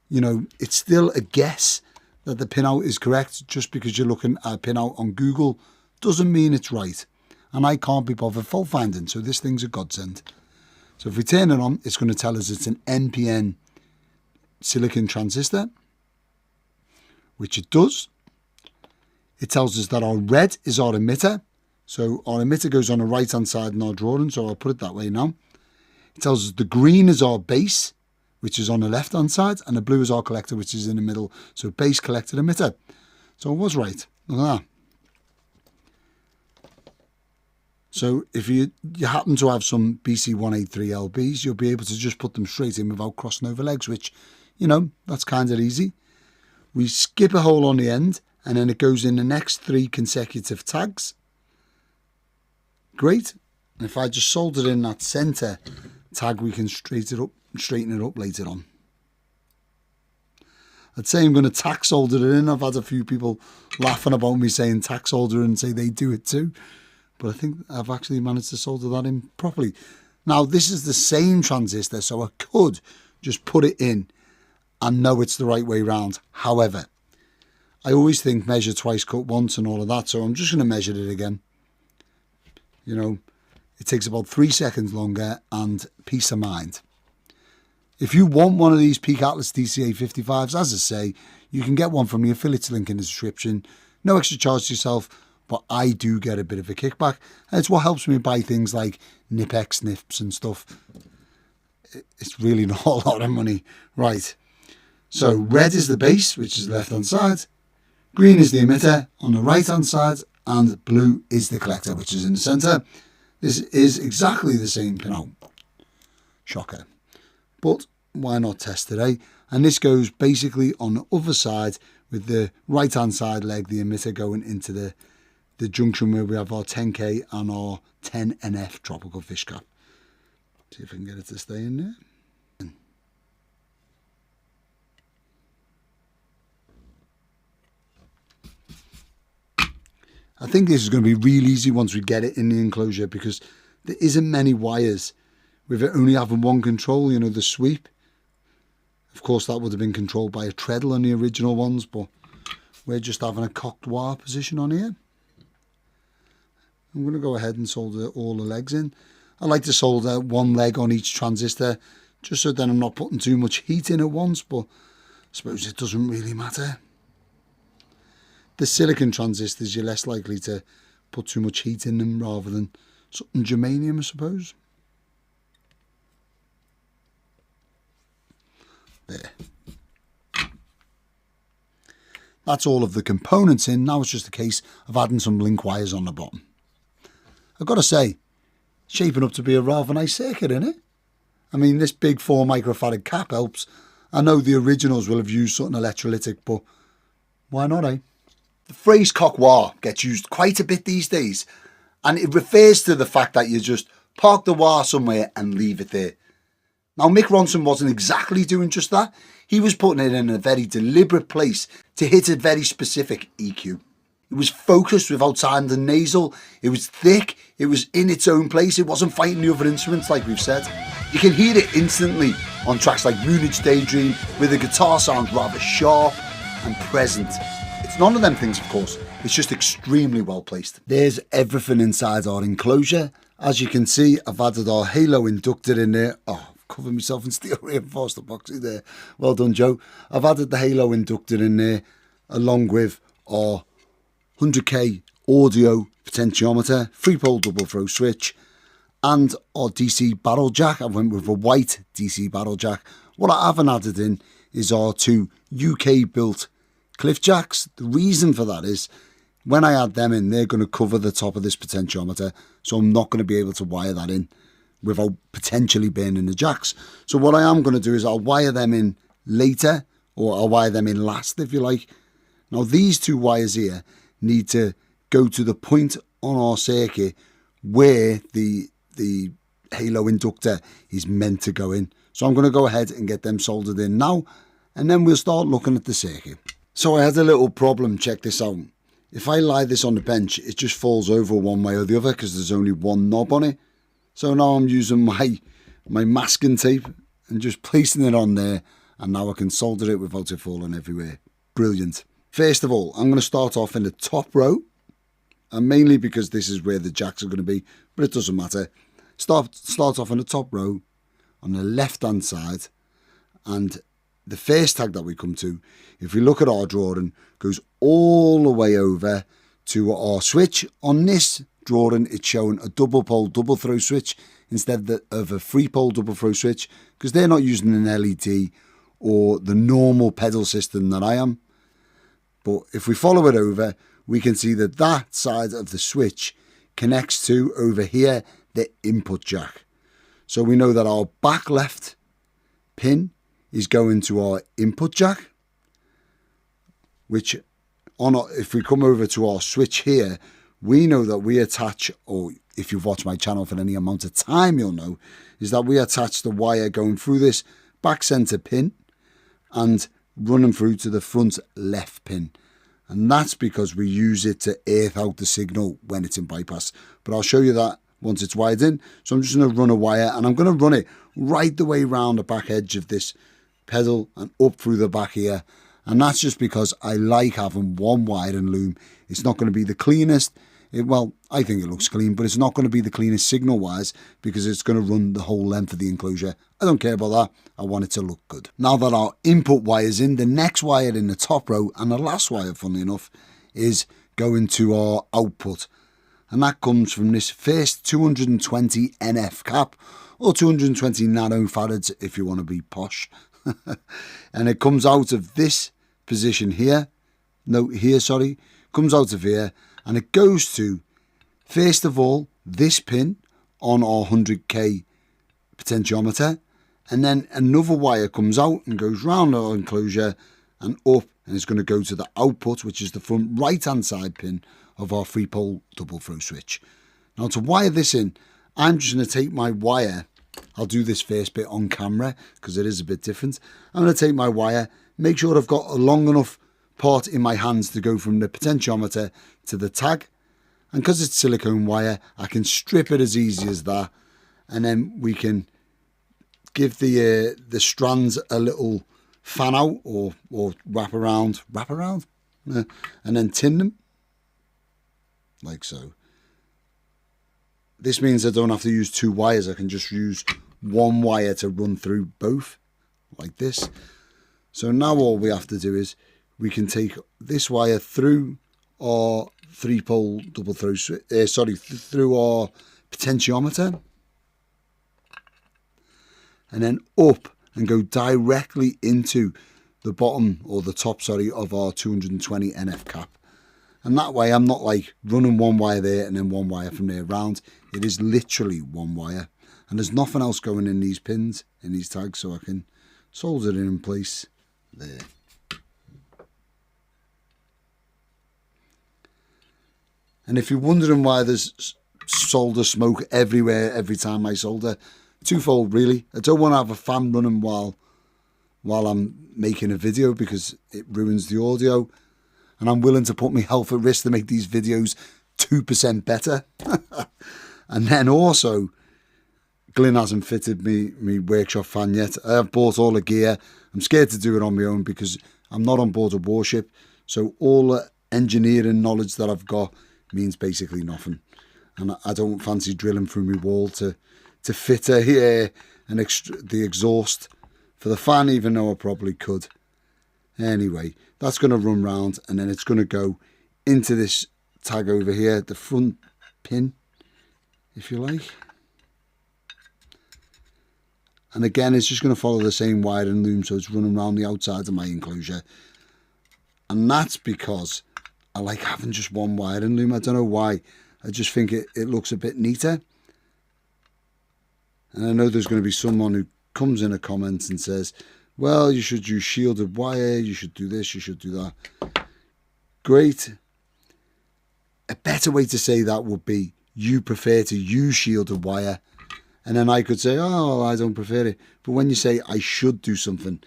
[SPEAKER 1] you know, it's still a guess that the pinout is correct. Just because you're looking at a pinout on Google doesn't mean it's right. And I can't be bothered fault finding, so this thing's a godsend. So if we turn it on, it's going to tell us it's an NPN silicon transistor, which it does. It tells us that our red is our emitter. So our emitter goes on the right-hand side in our drawing, so I'll put it that way now. It tells us the green is our base, which is on the left-hand side, and the blue is our collector, which is in the middle. So base, collector, emitter. So I was right. Look at that. So if you happen to have some BC183LBs, you'll be able to just put them straight in without crossing over legs, which, you know, that's kind of easy. We skip a hole on the end, and then it goes in the next 3 consecutive tags. Great. And if I just solder in that centre tag, we can straighten it up later on. I'd say I'm going to tack solder it in. I've had a few people laughing about me saying tack solder and say they do it too. But I think I've actually managed to solder that in properly. Now, this is the same transistor, so I could just put it in and know it's the right way round. However, I always think measure twice, cut once and all of that, so I'm just going to measure it again. You know, it takes about 3 seconds longer and peace of mind. If you want one of these Peak Atlas DC855s, as I say, you can get one from the affiliates link in the description. No extra charge to yourself, but I do get a bit of a kickback. And it's what helps me buy things like Nipex nips and stuff. It's really not a lot of money. Right. So red is the base, which is the left-hand side. Green is the emitter on the right-hand side. And blue is the collector, which is in the centre. This is exactly the same pinout. Shocker. But why not test it, eh? And this goes basically on the other side with the right-hand side leg, the emitter going into the junction where we have our 10K and our 10NF tropical fish cap. See if I can get it to stay in there. I think this is going to be real easy once we get it in the enclosure because there isn't many wires with it only having one control, you know, the sweep. Of course, that would have been controlled by a treadle on the original ones, but we're just having a cocked wire position on here. I'm going to go ahead and solder all the legs in. I like to solder one leg on each transistor just so then I'm not putting too much heat in at once, but I suppose it doesn't really matter. The silicon transistors, you're less likely to put too much heat in them rather than something germanium, I suppose. There. That's all of the components in. Now it's just a case of adding some link wires on the bottom. I've got to say, shaping up to be a rather nice circuit, isn't it? I mean, this big 4 microfarad cap helps. I know the originals will have used something electrolytic, but why not, eh? The phrase cock wah gets used quite a bit these days, and it refers to the fact that you just park the wah somewhere and leave it there. Now, Mick Ronson wasn't exactly doing just that. He was putting it in a very deliberate place to hit a very specific EQ. It was focused without time the nasal. It was thick. It was in its own place. It wasn't fighting the other instruments like we've said. You can hear it instantly on tracks like Moonage Daydream, where the guitar sounds rather sharp and present. It's none of them things, of course. It's just extremely well placed. There's everything inside our enclosure. As you can see, I've added our Halo inductor in there. Oh, I've covered myself in steel reinforced epoxy there. Well done, Joe. I've added the Halo inductor in there along with our 100K audio potentiometer, 3-pole double throw switch, and our DC barrel jack. I went with a white DC barrel jack. What I haven't added in is our 2 UK built cliff jacks. The reason for that is when I add them in, they're going to cover the top of this potentiometer, so I'm not going to be able to wire that in without potentially burning the jacks. So what I am going to do is I'll wire them in later, or I'll wire them in last if you like. Now these 2 wires here need to go to the point on our circuit where the halo inductor is meant to go in. So I'm going to go ahead and get them soldered in now, and then we'll start looking at the circuit. So I had a little problem, check this out. If I lie this on the bench, it just falls over one way or the other because there's only one knob on it. So now I'm using my masking tape and just placing it on there, and now I can solder it without it falling everywhere. Brilliant. First of all, I'm going to start off in the top row, and mainly because this is where the jacks are going to be, but it doesn't matter. Start off in the top row on the left hand side, and the first tag that we come to, if we look at our drawing, goes all the way over to our switch. On this drawing, it's showing a 2-pole double throw switch instead of a 3-pole double throw switch, because they're not using an LED or the normal pedal system that I am. But if we follow it over, we can see that that side of the switch connects to, over here, the input jack. So we know that our back left pin is going to our input jack, which if we come over to our switch here, we know that we attach, or if you've watched my channel for any amount of time, you'll know, is that we attach the wire going through this back center pin and running through to the front left pin. And that's because we use it to earth out the signal when it's in bypass. But I'll show you that once it's wired in. So I'm just going to run a wire, and I'm going to run it right the way around the back edge of this pedal and up through the back here. And that's just because I like having one wiring loom. It's not going to be the cleanest. Well, I think it looks clean, but it's not going to be the cleanest signal wise because it's going to run the whole length of the enclosure. I don't care about that. I want it to look good. Now that our input wire's in, the next wire in the top row, and the last wire, funnily enough, is going to our output. And that comes from this first 220 NF cap, or 220 nanofarads if you want to be posh. And it comes out of this position here. No, here, sorry. Comes out of here. And it goes to, first of all, this pin on our 100k potentiometer, and then another wire comes out and goes round our enclosure and up, and it's going to go to the output, which is the front right hand side pin of our 3-pole double throw switch. Now to wire this in, I'm just going to take my wire. I'll do this first bit on camera because it is a bit different. I'm going to take my wire, make sure I've got a long enough part in my hands to go from the potentiometer to the tag, and because it's silicone wire, I can strip it as easy as that, and then we can give the strands a little fan out or wrap around, and then tin them like so. This means I don't have to use 2 wires. I can just use 1 wire to run through both like this. So now all we have to do is we can take this wire through our 3-pole double throw switch, through our potentiometer, and then up and go directly into the bottom, or the top, of our 220 NF cap. And that way I'm not like running 1 wire there and then 1 wire from there around. It is literally 1 wire, and there's nothing else going in these pins, in these tags, so I can solder it in place there. And if you're wondering why there's solder smoke everywhere every time I solder, twofold really. I don't want to have a fan running while I'm making a video because it ruins the audio, and I'm willing to put my health at risk to make these videos 2% better. And then also, Glyn hasn't fitted me workshop fan yet. I have bought all the gear. I'm scared to do it on my own because I'm not on board a warship, so all the engineering knowledge that I've got means basically nothing, and I don't fancy drilling through my wall to fit the exhaust for the fan, even though I probably could. Anyway, that's going to run round, and then it's going to go into this tag over here, the front pin, if you like. And again, it's just going to follow the same wiring loom, so it's running around the outside of my enclosure. And that's because I like having just one wiring loom. I don't know why. I just think it looks a bit neater. And I know there's going to be someone who comes in a comment and says, well, you should use shielded wire, you should do this, you should do that. Great. A better way to say that would be, you prefer to use shielded wire. And then I could say, oh, I don't prefer it. But when you say I should do something,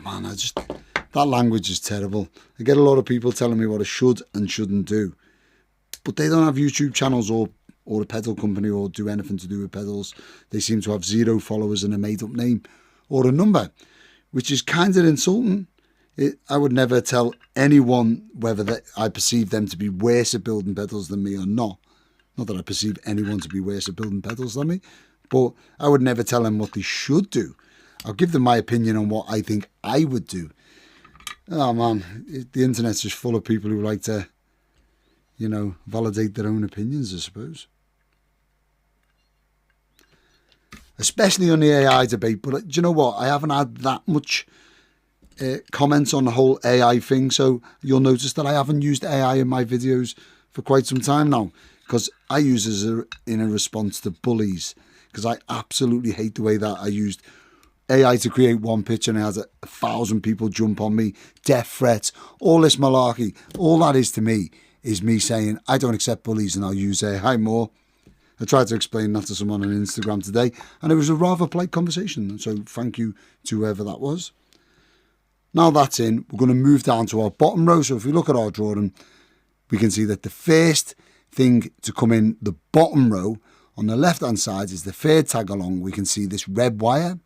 [SPEAKER 1] man, that language is terrible. I get a lot of people telling me what I should and shouldn't do. But they don't have YouTube channels or a pedal company or do anything to do with pedals. They seem to have 0 followers and a made-up name or a number, which is kind of insulting. I would never tell anyone whether I perceive them to be worse at building pedals than me or not. Not that I perceive anyone to be worse at building pedals than me, but I would never tell them what they should do. I'll give them my opinion on what I think I would do. Oh man, the internet's just full of people who like to, you know, validate their own opinions, I suppose. Especially on the AI debate, but do you know what? I haven't had that much comments on the whole AI thing, so you'll notice that I haven't used AI in my videos for quite some time now, because I use it in a response to bullies, because I absolutely hate the way that I used AI to create one picture and it has 1,000 people jump on me, death threats, all this malarkey. All that is to me is me saying, I don't accept bullies and I'll use AI more. I tried to explain that to someone on Instagram today, and it was a rather polite conversation, so thank you to whoever that was. Now that's in, we're going to move down to our bottom row. So if we look at our drawing, we can see that the first thing to come in the bottom row on the left-hand side is the third tag along. We can see this red wire.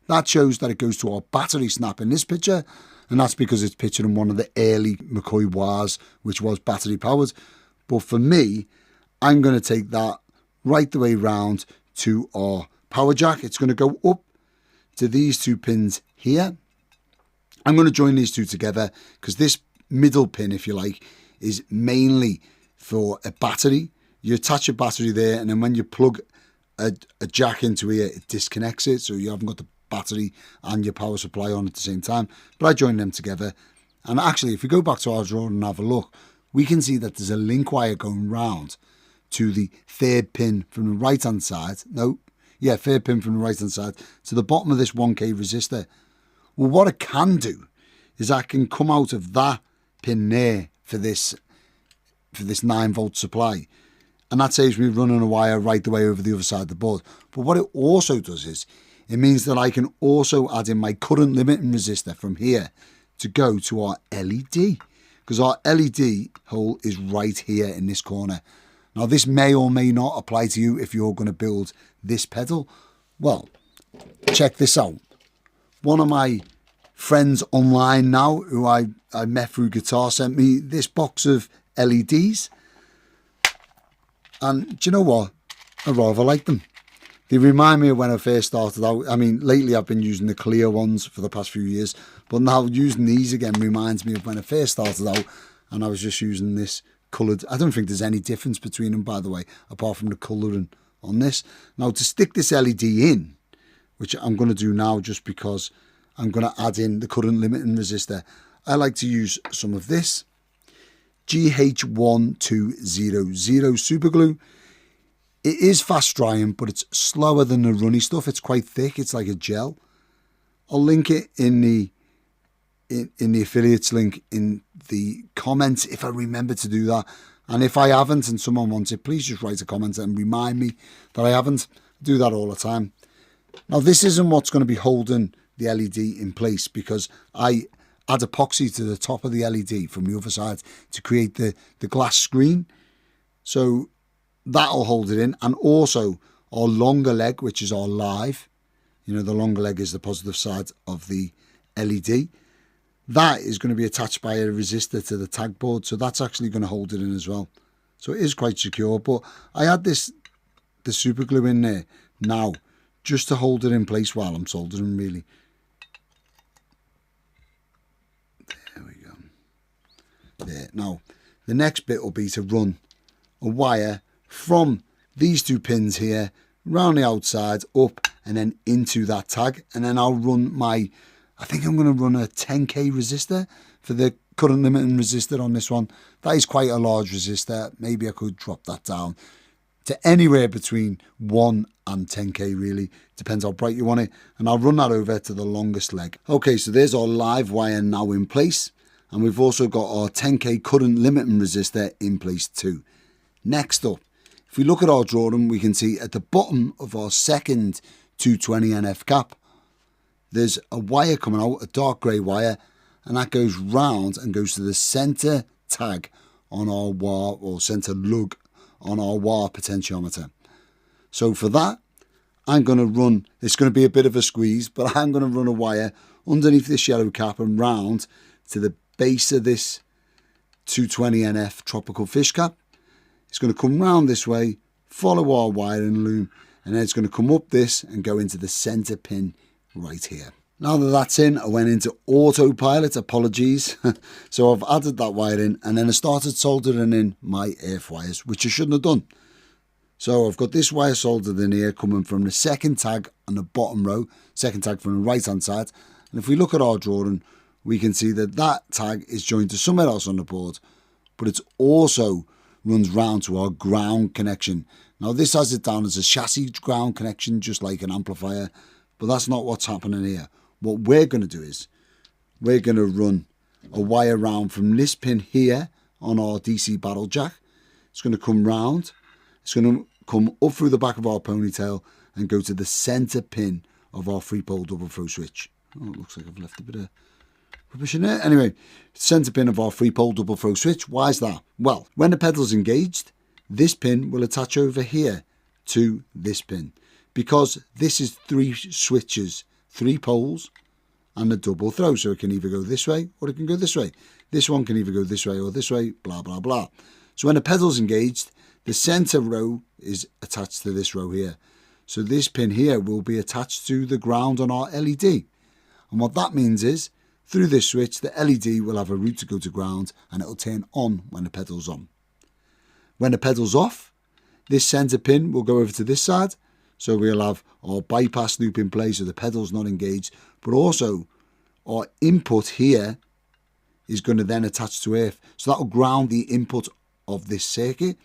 [SPEAKER 1] That shows that it goes to our battery snap in this picture, and that's because it's pictured in one of the early McCoy Wahs, which was battery powered. But for me, I'm going to take that right the way round to our power jack. It's going to go up to these 2 pins here. I'm going to join these 2 together because this middle pin, if you like, is mainly for a battery. You attach a battery there, and then when you plug a jack into here, it disconnects it, so you haven't got the battery and your power supply on at the same time. But I join them together, and actually, if we go back to our drawing and have a look, we can see that there's a link wire going round to the third pin from the right hand side. Third pin from the right hand side to the bottom of this 1K resistor. Well, what I can do is I can come out of that pin there for this 9-volt supply, and that saves me running a wire right the way over the other side of the board. But what it also does is it means that I can also add in my current limiting resistor from here to go to our LED, because our LED hole is right here in this corner. Now, this may or may not apply to you if you're going to build this pedal. Well, check this out. One of my friends online now, who I met through guitar, sent me this box of LEDs. And do you know what? I rather like them. They remind me of when I first started out. I mean, lately I've been using the clear ones for the past few years, but now using these again reminds me of when I first started out and I was just using this coloured. I don't think there's any difference between them, by the way, apart from the colouring on this. Now, to stick this LED in, which I'm going to do now just because I'm going to add in the current limiting resistor, I like to use some of this GH1200 super glue. It is fast drying, but it's slower than the runny stuff. It's quite thick. It's like a gel. I'll link it in the affiliates link in the comments if I remember to do that. And if I haven't and someone wants it, please just write a comment and remind me that I haven't. I do that all the time. Now, this isn't what's going to be holding the LED in place, because I add epoxy to the top of the LED from the other side to create the glass screen. So that'll hold it in. And also our longer leg, which is our live, you know, the longer leg is the positive side of the LED. That is going to be attached by a resistor to the tag board. So that's actually going to hold it in as well. So it is quite secure. But I had the super glue in there now just to hold it in place while I'm soldering, really. There we go. There. Now, the next bit will be to run a wire from these two pins here round the outside up and then into that tag, and then I'll run my, I think I'm going to run a 10k resistor for the current limiting resistor on this one. That is quite a large resistor. Maybe I could drop that down to anywhere between 1 and 10k really, depends how bright you want it, and I'll run that over to the longest leg. Okay, so there's our live wire now in place, and we've also got our 10k current limiting resistor in place too. Next up, if we look at our drawing, we can see at the bottom of our second 220 NF cap, there's a wire coming out, a dark grey wire, and that goes round and goes to the centre tag on our Wah, or centre lug on our Wah potentiometer. So for that, I'm going to run, it's going to be a bit of a squeeze, but I'm going to run a wire underneath this yellow cap and round to the base of this 220 NF Tropical Fish cap. It's going to come round this way, follow our wiring loom, and then it's going to come up this and go into the centre pin right here. Now that that's in, I went into autopilot, apologies. So I've added that wire in, and then I started soldering in my earth wires, which I shouldn't have done. So I've got this wire soldered in here coming from the second tag on the bottom row, second tag from the right hand side. And if we look at our drawing, we can see that that tag is joined to somewhere else on the board, but it's also runs round to our ground connection. Now this has it down as a chassis ground connection, just like an amplifier, but that's not what's happening here. What we're going to do is we're going to run a wire round from this pin here on our DC barrel jack. It's going to come round, it's going to come up through the back of our ponytail and go to the centre pin of our 3-pole double throw switch. Oh, it looks like I've left a bit of rubbish in there. Anyway, centre pin of our 3-pole double throw switch. Why is that? Well, when the pedal's engaged, this pin will attach over here to this pin, because this is 3 switches, 3 poles and a double throw, so it can either go this way or it can go this way. This one can either go this way or this way, blah blah blah. So when the pedal's engaged, the centre row is attached to this row here, so this pin here will be attached to the ground on our LED, and what that means is through this switch the LED will have a route to go to ground, and it'll turn on when the pedal's on. When the pedal's off, this centre pin will go over to this side, so we'll have our bypass loop in place so the pedal's not engaged, but also our input here is going to then attach to earth. So that'll ground the input of this circuit,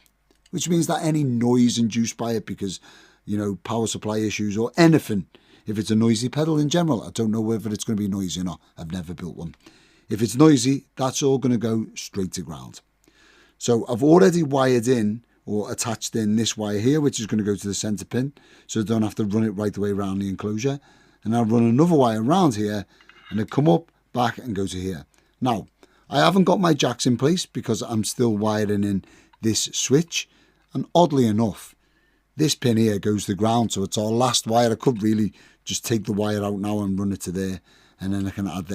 [SPEAKER 1] which means that any noise induced by it, because, you know, power supply issues or anything, if it's a noisy pedal in general, I don't know whether it's going to be noisy or not. I've never built one. If it's noisy, that's all going to go straight to ground. So I've already wired in or attached in this wire here, which is going to go to the centre pin, so I don't have to run it right the way around the enclosure. And I'll run another wire around here, and it'll come up, back, and go to here. Now, I haven't got my jacks in place because I'm still wiring in this switch, and oddly enough, this pin here goes to ground, so it's our last wire. I could really just take the wire out now and run it to there, and then I can add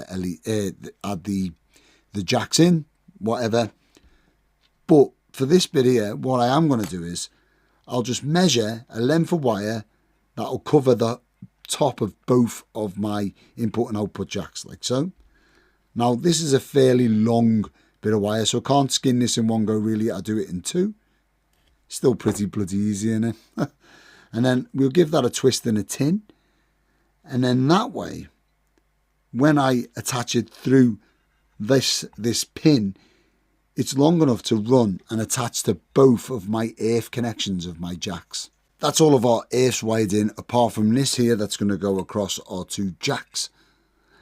[SPEAKER 1] the jacks in, whatever. But for this bit here, what I am going to do is I'll just measure a length of wire that will cover the top of both of my input and output jacks, like so. Now this is a fairly long bit of wire, so I can't skin this in one go really. I do it in 2. Still pretty bloody easy, isn't it? And then we'll give that a twist in a tin, and then that way, when I attach it through this pin, it's long enough to run and attach to both of my earth connections of my jacks. That's all of our earths wired in, apart from this here that's going to go across our 2 jacks.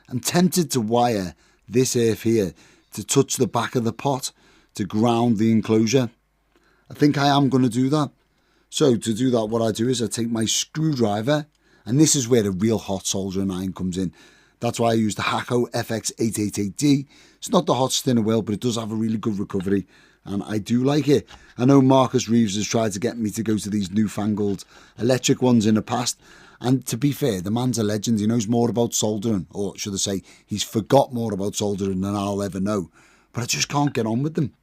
[SPEAKER 1] I'm tempted to wire this earth here to touch the back of the pot to ground the enclosure. I think I am going to do that. So to do that, what I do is I take my screwdriver, and this is where the real hot soldering iron comes in. That's why I use the Hakko FX888D. It's not the hottest in the world, but it does have a really good recovery, and I do like it. I know Marcus Reeves has tried to get me to go to these newfangled electric ones in the past, and to be fair, the man's a legend. He knows more about soldering, or should I say, he's forgot more about soldering than I'll ever know, but I just can't get on with them.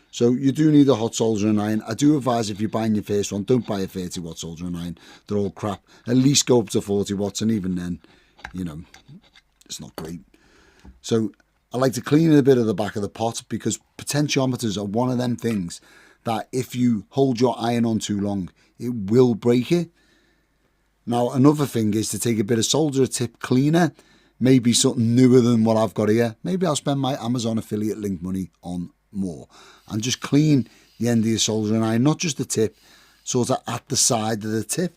[SPEAKER 1] So you do need a hot soldering iron. I do advise, if you're buying your first one, don't buy a 30 watt soldering iron. They're all crap. At least go up to 40 watts, and even then, you know, it's not great. So I like to clean a bit of the back of the pot, because potentiometers are one of them things that if you hold your iron on too long, it will break it. Now, another thing is to take a bit of solder tip cleaner, maybe something newer than what I've got here. Maybe I'll spend my Amazon affiliate link money on more and just clean the end of your soldering iron, not just the tip, sort of at the side of the tip.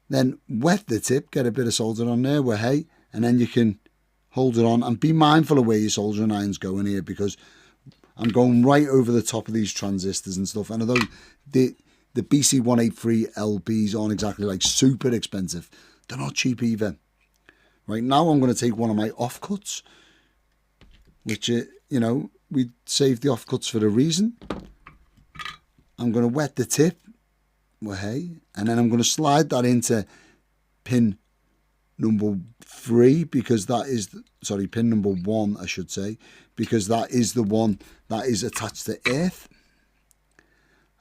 [SPEAKER 1] Then wet the tip, get a bit of solder on there, hey, and then you can hold it on, and be mindful of where your soldering iron's going here, because I'm going right over the top of these transistors and stuff. And although the BC183 LBs aren't exactly like super expensive, they're not cheap either. Right now I'm going to take one of my offcuts, which, you know, we saved the offcuts for a reason. I'm going to wet the tip, hey, and then I'm going to slide that into pin number 3, because that is, sorry, pin number 1, I should say, because that is the one that is attached to earth.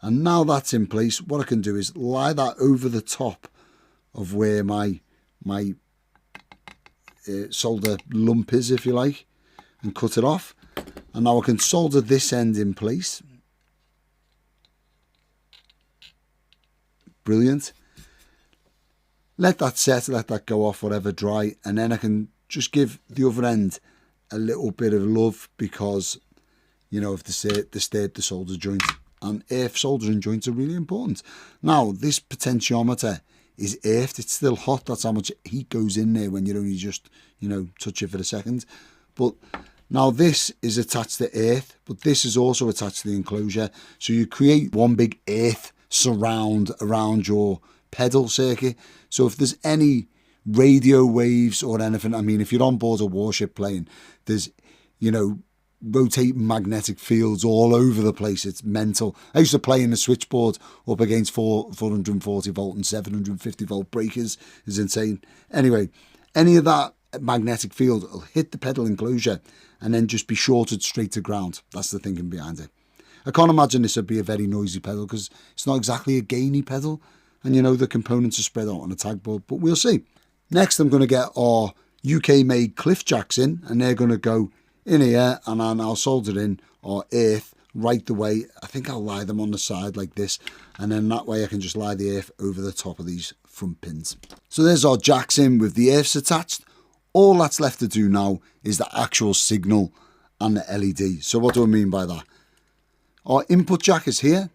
[SPEAKER 1] And now that's in place, what I can do is lie that over the top of where my solder lump is, if you like, and cut it off. And now I can solder this end in place. Brilliant. Let that set, let that go off, whatever, dry, and then I can just give the other end a little bit of love, because, you know, of the solder joint. And earth soldering joints are really important. Now, this potentiometer is earthed. It's still hot. That's how much heat goes in there when you only just, you know, touch it for a second. But now this is attached to earth, but this is also attached to the enclosure. So you create one big earth surround around your pedal circuit. So if there's any radio waves or anything, I mean, if you're on board a warship plane, there's, you know, rotating magnetic fields all over the place. It's mental. I used to play in the switchboard up against 440 volt and 750 volt breakers. Is insane. Anyway, any of that magnetic field will hit the pedal enclosure and then just be shorted straight to ground. That's the thinking behind it. I can't imagine this would be a very noisy pedal, because it's not exactly a gainy pedal, and you know the components are spread out on a tagboard, but we'll see. Next I'm going to get our UK made cliff jacks in, and they're going to go in here, and then I'll solder in our earth right the way. I think I'll lie them on the side like this, and then that way I can just lie the earth over the top of these front pins. So there's our jacks in with the earths attached. All that's left to do now is the actual signal and the LED. So what do I mean by that? Our input jack is here.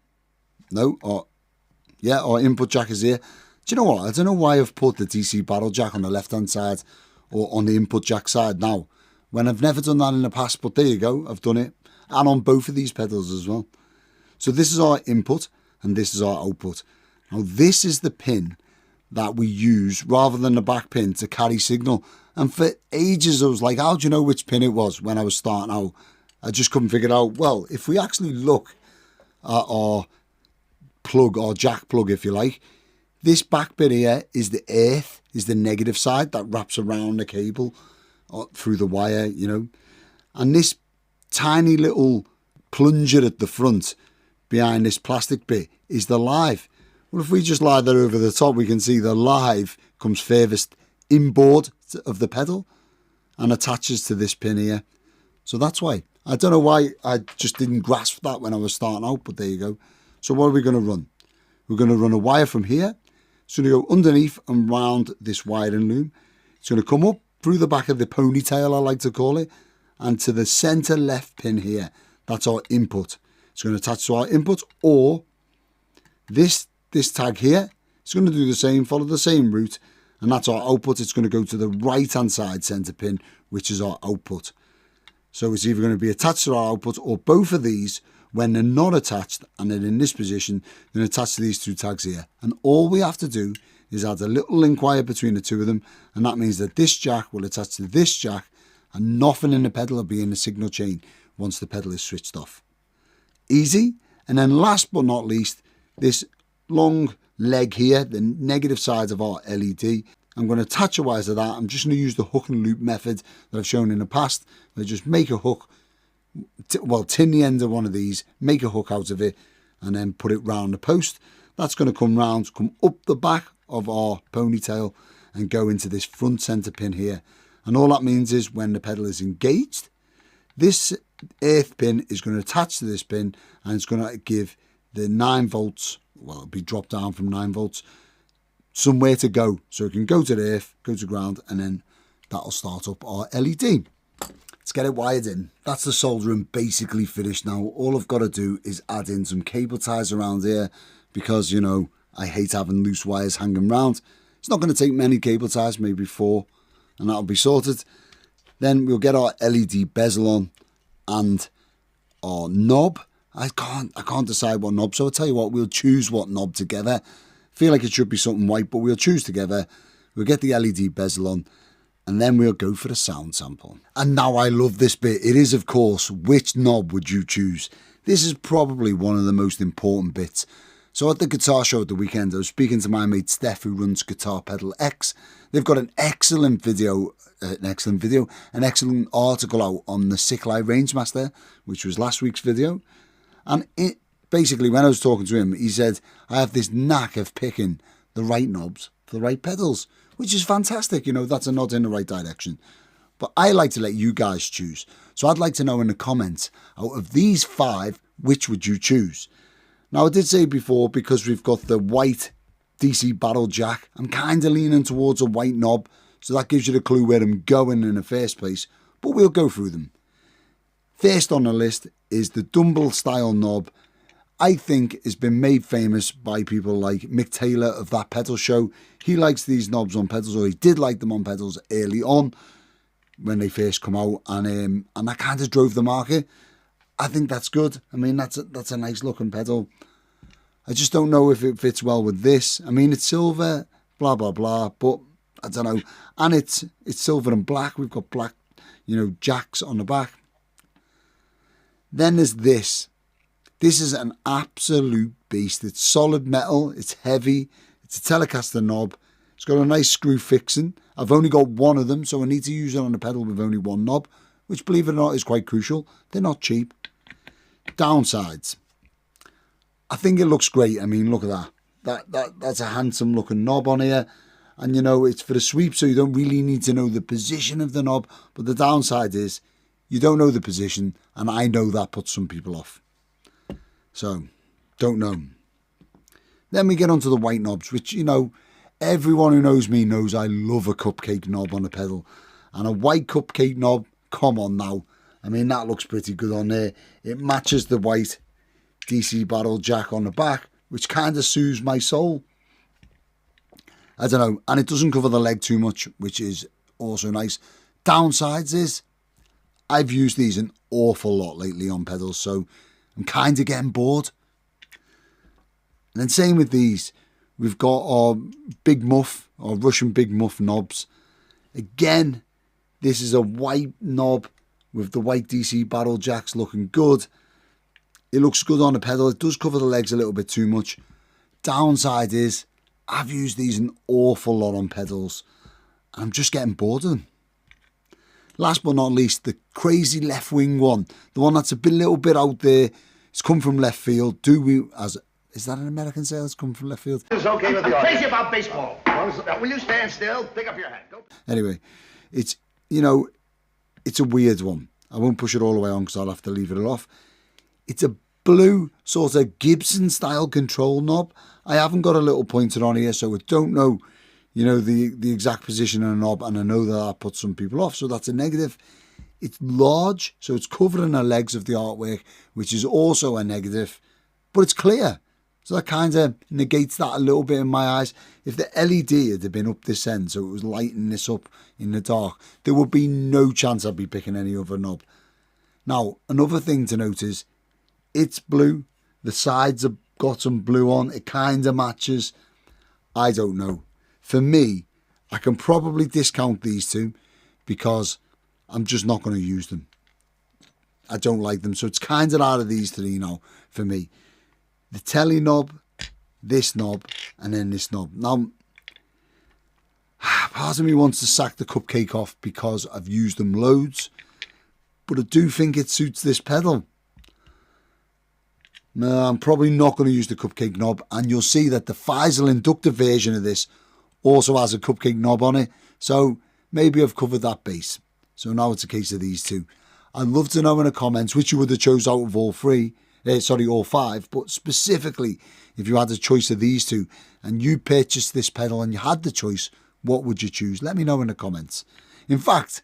[SPEAKER 1] No, our input jack is here. Do you know what? I don't know why I've put the DC barrel jack on the left hand side or on the input jack side now, when I've never done that in the past, but there you go, I've done it. And on both of these pedals as well. So this is our input and this is our output. Now this is the pin that we use rather than the back pin to carry signal. And for ages I was like, how do you know which pin it was when I was starting out? I just couldn't figure it out. Well, if we actually look at our plug, or jack plug if you like, this back bit here is the earth, is the negative side that wraps around the cable or through the wire, you know. And this tiny little plunger at the front behind this plastic bit is the live. Well, if we just lie that over the top, we can see the live comes furthest inboard of the pedal and attaches to this pin here. So that's why. I don't know why I just didn't grasp that when I was starting out, but there you go. So what are we going to run? We're going to run a wire from here. It's going to go underneath and round this wiring loom. It's going to come up through the back of the ponytail, I like to call it, and to the center left pin here. That's our input. It's going to attach to our input, or this tag here. It's going to do the same, follow the same route, and that's our output. It's going to go to the right hand side center pin, which is our output. So it's either going to be attached to our output or both of these. When they're not attached and they're in this position, they're attached to these two tags here. And all we have to do is add a little link wire between the two of them, and that means that this jack will attach to this jack, and nothing in the pedal will be in the signal chain once the pedal is switched off. Easy. And then last but not least, this long leg here, the negative sides of our LED. I'm going to attach a wire to that. I'm just going to use the hook and loop method that I've shown in the past. I just make a hook, tin the end of one of these, make a hook out of it, and then put it round the post. That's going to come round, come up the back of our ponytail and go into this front center pin here. And all that means is when the pedal is engaged, this earth pin is going to attach to this pin, and it's going to give the 9 volts, well, it'll be dropped down from 9 volts, somewhere to go. So it can go to the earth, go to ground, and then that'll start up our LED. Let's get it wired in. That's the soldering basically finished now. All I've got to do is add in some cable ties around here because, you know, I hate having loose wires hanging around. It's not going to take many cable ties, maybe 4, and that'll be sorted. Then we'll get our LED bezel on and our knob. I can't decide what knob, so I'll tell you what, we'll choose what knob together. Feel like it should be something white, but we'll choose together. We'll get the LED bezel on, and then we'll go for the sound sample. And now I love this bit. It is, of course, which knob would you choose? This is probably one of the most important bits. So at the guitar show at the weekend, I was speaking to my mate Steph, who runs Guitar Pedal X. They've got an excellent article out on the Clyde Rangemaster, which was last week's video. And it basically, when I was talking to him, he said, I have this knack of picking the right knobs for the right pedals, which is fantastic. You know, that's a nod in the right direction. But I like to let you guys choose. So I'd like to know in the comments, out of these 5, which would you choose? Now, I did say before, because we've got the white DC barrel jack, I'm kind of leaning towards a white knob. So that gives you the clue where I'm going in the first place. But we'll go through them. First on the list is the Dumble style knob. I think has been made famous by people like Mick Taylor of That Pedal Show. He likes these knobs on pedals, or he did like them on pedals early on when they first come out, and that kind of drove the market. I think that's good. I mean, that's a nice looking pedal. I just don't know if it fits well with this. I mean, it's silver, blah blah blah, but I don't know. And it's silver and black. We've got black, you know, jacks on the back. Then there's this. This is an absolute beast. It's solid metal. It's heavy. It's a Telecaster knob. It's got a nice screw fixing. I've only got one of them, so I need to use it on a pedal with only one knob, which, believe it or not, is quite crucial. They're not cheap. Downsides. I think it looks great. I mean, look at that. That's a handsome looking knob on here. And, you know, it's for the sweep, so you don't really need to know the position of the knob. But the downside is you don't know the position, and I know that puts some people off. So, don't know. Then we get onto the white knobs, which, you know, everyone who knows me knows I love a cupcake knob on a pedal. And a white cupcake knob, come on now. I mean, that looks pretty good on there. It matches the white DC barrel jack on the back, which kind of soothes my soul. I don't know. And it doesn't cover the leg too much, which is also nice. Downsides is I've used these an awful lot lately on pedals, so I'm kind of getting bored. And then same with these. We've got our Big Muff, or Russian Big Muff knobs. Again, this is a white knob with the white DC barrel jacks looking good. It looks good on the pedal. It does cover the legs a little bit too much. Downside is I've used these an awful lot on pedals, and I'm just getting bored of them. Last but not least, the crazy left wing one. The one that's a little bit out there. It's come from left field. Is that an American sale? It's come from left field.
[SPEAKER 2] It's okay with the audience. Crazy about baseball. Will you stand still? Pick up your hat. Go.
[SPEAKER 1] Anyway, it's, you know, it's a weird one. I won't push it all the way on because I'll have to leave it off. It's a blue sort of Gibson style control knob. I haven't got a little pointer on here, so I don't know, you know, the exact position of the knob, and I know that puts some people off, so that's a negative. It's large, so it's covering the legs of the artwork, which is also a negative, but it's clear. So that kind of negates that a little bit in my eyes. If the LED had been up this end, so it was lighting this up in the dark, there would be no chance I'd be picking any other knob. Now, another thing to note is it's blue. The sides have got some blue on. It kind of matches. I don't know. For me, I can probably discount these two because I'm just not going to use them. I don't like them. So it's kind of out of these 3 now for me. The telly knob, this knob, and then this knob. Now, part of me wants to sack the cupcake off because I've used them loads, but I do think it suits this pedal. No, I'm probably not going to use the cupcake knob, and you'll see that the Faisal Inductor version of this also has a cupcake knob on it. So maybe I've covered that base. So now it's a case of these two. I'd love to know in the comments which you would have chose out of all all five, but specifically if you had a choice of these two and you purchased this pedal and you had the choice, what would you choose? Let me know in the comments. In fact,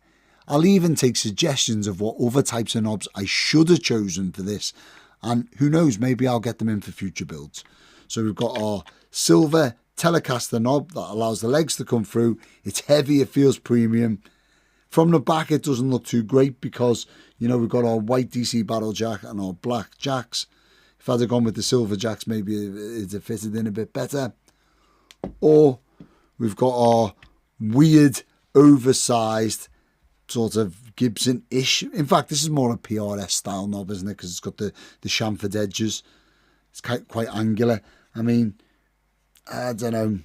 [SPEAKER 1] I'll even take suggestions of what other types of knobs I should have chosen for this, and who knows, maybe I'll get them in for future builds. So we've got our silver Telecaster knob that allows the legs to come through. It's heavy, it feels premium. From the back it doesn't look too great because, you know, we've got our white DC barrel jack and our black jacks. If I'd have gone with the silver jacks, maybe it'd have fitted in a bit better. Or we've got our weird, oversized sort of Gibson-ish. In fact, this is more a PRS style knob, isn't it? Because it's got the chamfered edges. It's quite angular. I mean, I don't know.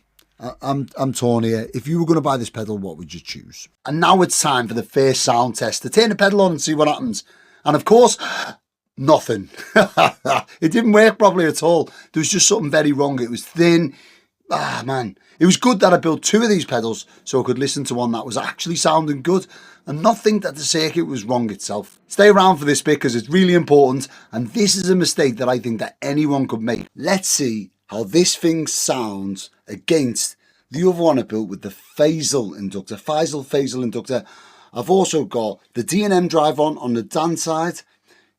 [SPEAKER 1] I'm torn here. If you were going to buy this pedal, what would you choose? And now it's time for the first sound test. To turn the pedal on and see what happens. And of course, nothing. It didn't work properly at all. There was just something very wrong. It was thin. Man. It was good that I built two of these pedals so I could listen to one that was actually sounding good and not think that the circuit was wrong itself. Stay around for this bit because it's really important, and this is a mistake that I think that anyone could make. Let's see how this thing sounds against the other one I built with the Phasal inductor. Phasal inductor. I've also got the D&M drive on the Dan side,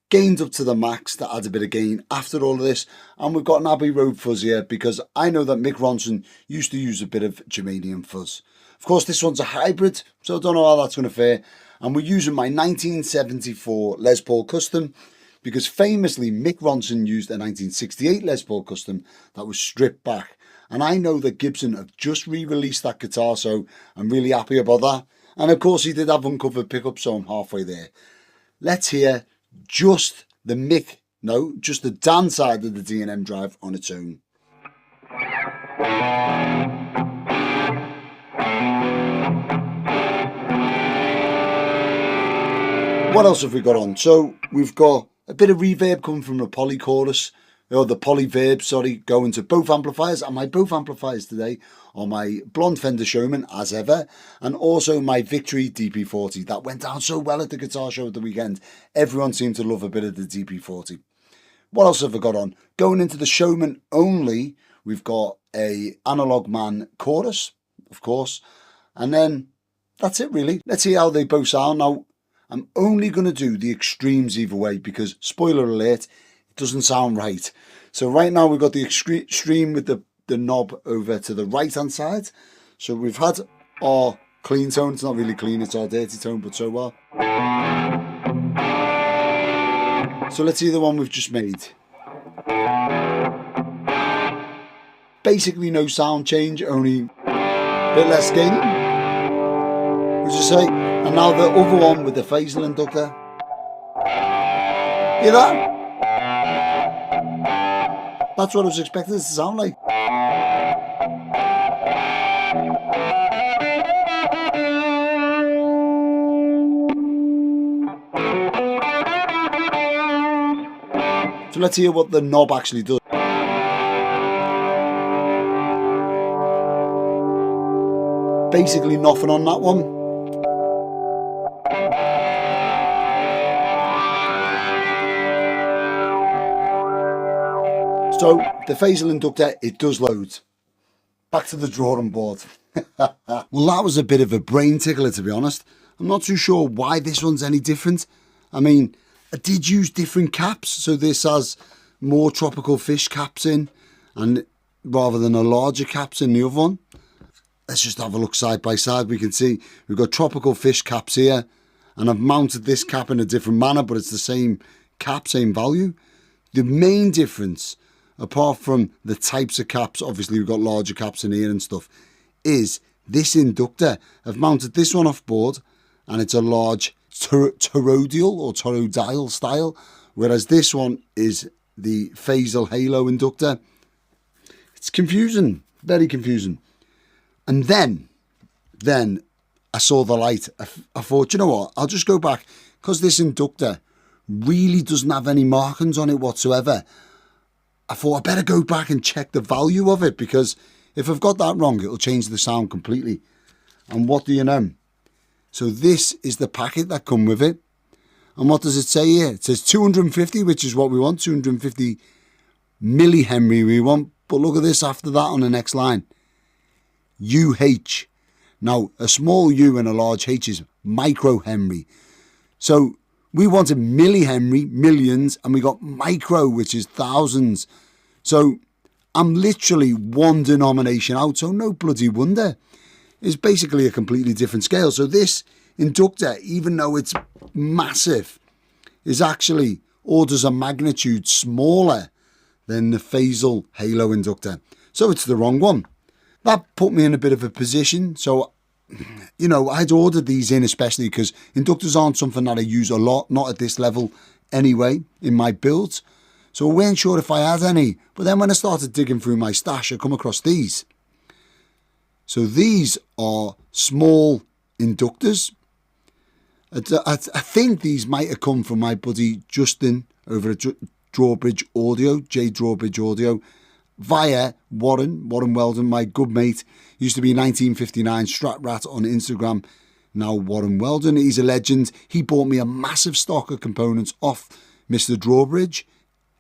[SPEAKER 1] gained up to the max to add a bit of gain after all of this, and we've got an Abbey Road fuzz here because I know that Mick Ronson used to use a bit of germanium fuzz. Of course, this one's a hybrid, so I don't know how that's going to fare, and we're using my 1974 Les Paul Custom because famously Mick Ronson used a 1968 Les Paul Custom that was stripped back, and I know that Gibson have just re-released that guitar, so I'm really happy about that. And of course he did have uncovered pickups, so I'm halfway there. Let's hear just the Dan side of the D&M drive on its own. What else have we got on? So we've got a bit of reverb coming from the poly chorus, or the polyverb, sorry, going to both amplifiers, and my both amplifiers today are my Blonde Fender Showman, as ever, and also my Victory DP40. That went down so well at the guitar show at the weekend. Everyone seemed to love a bit of the DP40. What else have I got on? Going into the Showman only, we've got a Analog Man chorus, of course, and then that's it really. Let's see how they both sound. Now, I'm only going to do the extremes either way because, spoiler alert, it doesn't sound right. So right now we've got the extreme with the knob over to the right hand side. So we've had our clean tone. It's not really clean, it's our dirty tone, but so well. So let's see the one we've just made. Basically no sound change, only a bit less gain, would you say? And now the other one with the Phasal inductor. Hear that? That's what I was expecting it to sound like. So let's hear what the knob actually does. Basically nothing on that one. So the Phasal inductor, it does load. Back to the drawing board. Well, that was a bit of a brain tickler, to be honest. I'm not too sure why this one's any different. I mean, I did use different caps, so this has more tropical fish caps in, and rather than a larger caps in the other one. Let's just have a look side by side. We can see we've got tropical fish caps here, and I've mounted this cap in a different manner, but it's the same cap, same value. The main difference, apart from the types of caps, obviously we've got larger caps in here and stuff, is this inductor. I've mounted this one off board, and it's a large toroidal or toroidal style, whereas this one is the Phasal Halo inductor. It's confusing, very confusing. And then I saw the light. I thought, you know what, I'll just go back, because this inductor really doesn't have any markings on it whatsoever. I thought I better go back and check the value of it, because if I've got that wrong, it'll change the sound completely. And what do you know? So this is the packet that come with it. And what does it say here? It says 250, which is what we want, 250 millihenry we want. But look at this after that on the next line. UH. Now, a small U and a large H is microhenry. So we wanted millihenry, millions, and we got micro, which is thousands. So I'm literally one denomination out, so no bloody wonder. It's basically a completely different scale. So this inductor, even though it's massive, is actually orders of magnitude smaller than the phasal halo inductor. So it's the wrong one. That put me in a bit of a position. So, you know, I'd ordered these in especially because inductors aren't something that I use a lot, not at this level anyway, in my builds. So I weren't sure if I had any. But then when I started digging through my stash, I come across these. So these are small inductors. I think these might have come from my buddy Justin over at Drawbridge Audio, J Drawbridge Audio, via Warren Weldon, my good mate. Used to be 1959 Strat Rat on Instagram. Now Warren Weldon, he's a legend. He bought me a massive stock of components off Mr. Drawbridge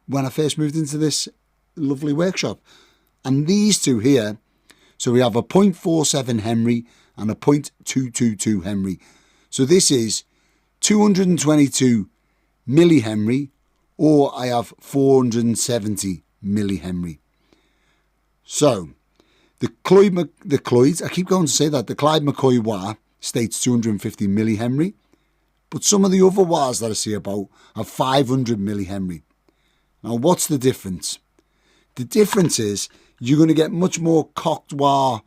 [SPEAKER 1] when I first moved into this lovely workshop. And these two here, so we have a 0.47 Henry and a 0.222 Henry. So this is 222 millihenry, or I have 470 millihenry. So the Clyde Mccoy Wah states 250 millihenry, but some of the other Wahs that I see about have 500 millihenry. Now, what's the difference? The difference is you're going to get much more cocked wah,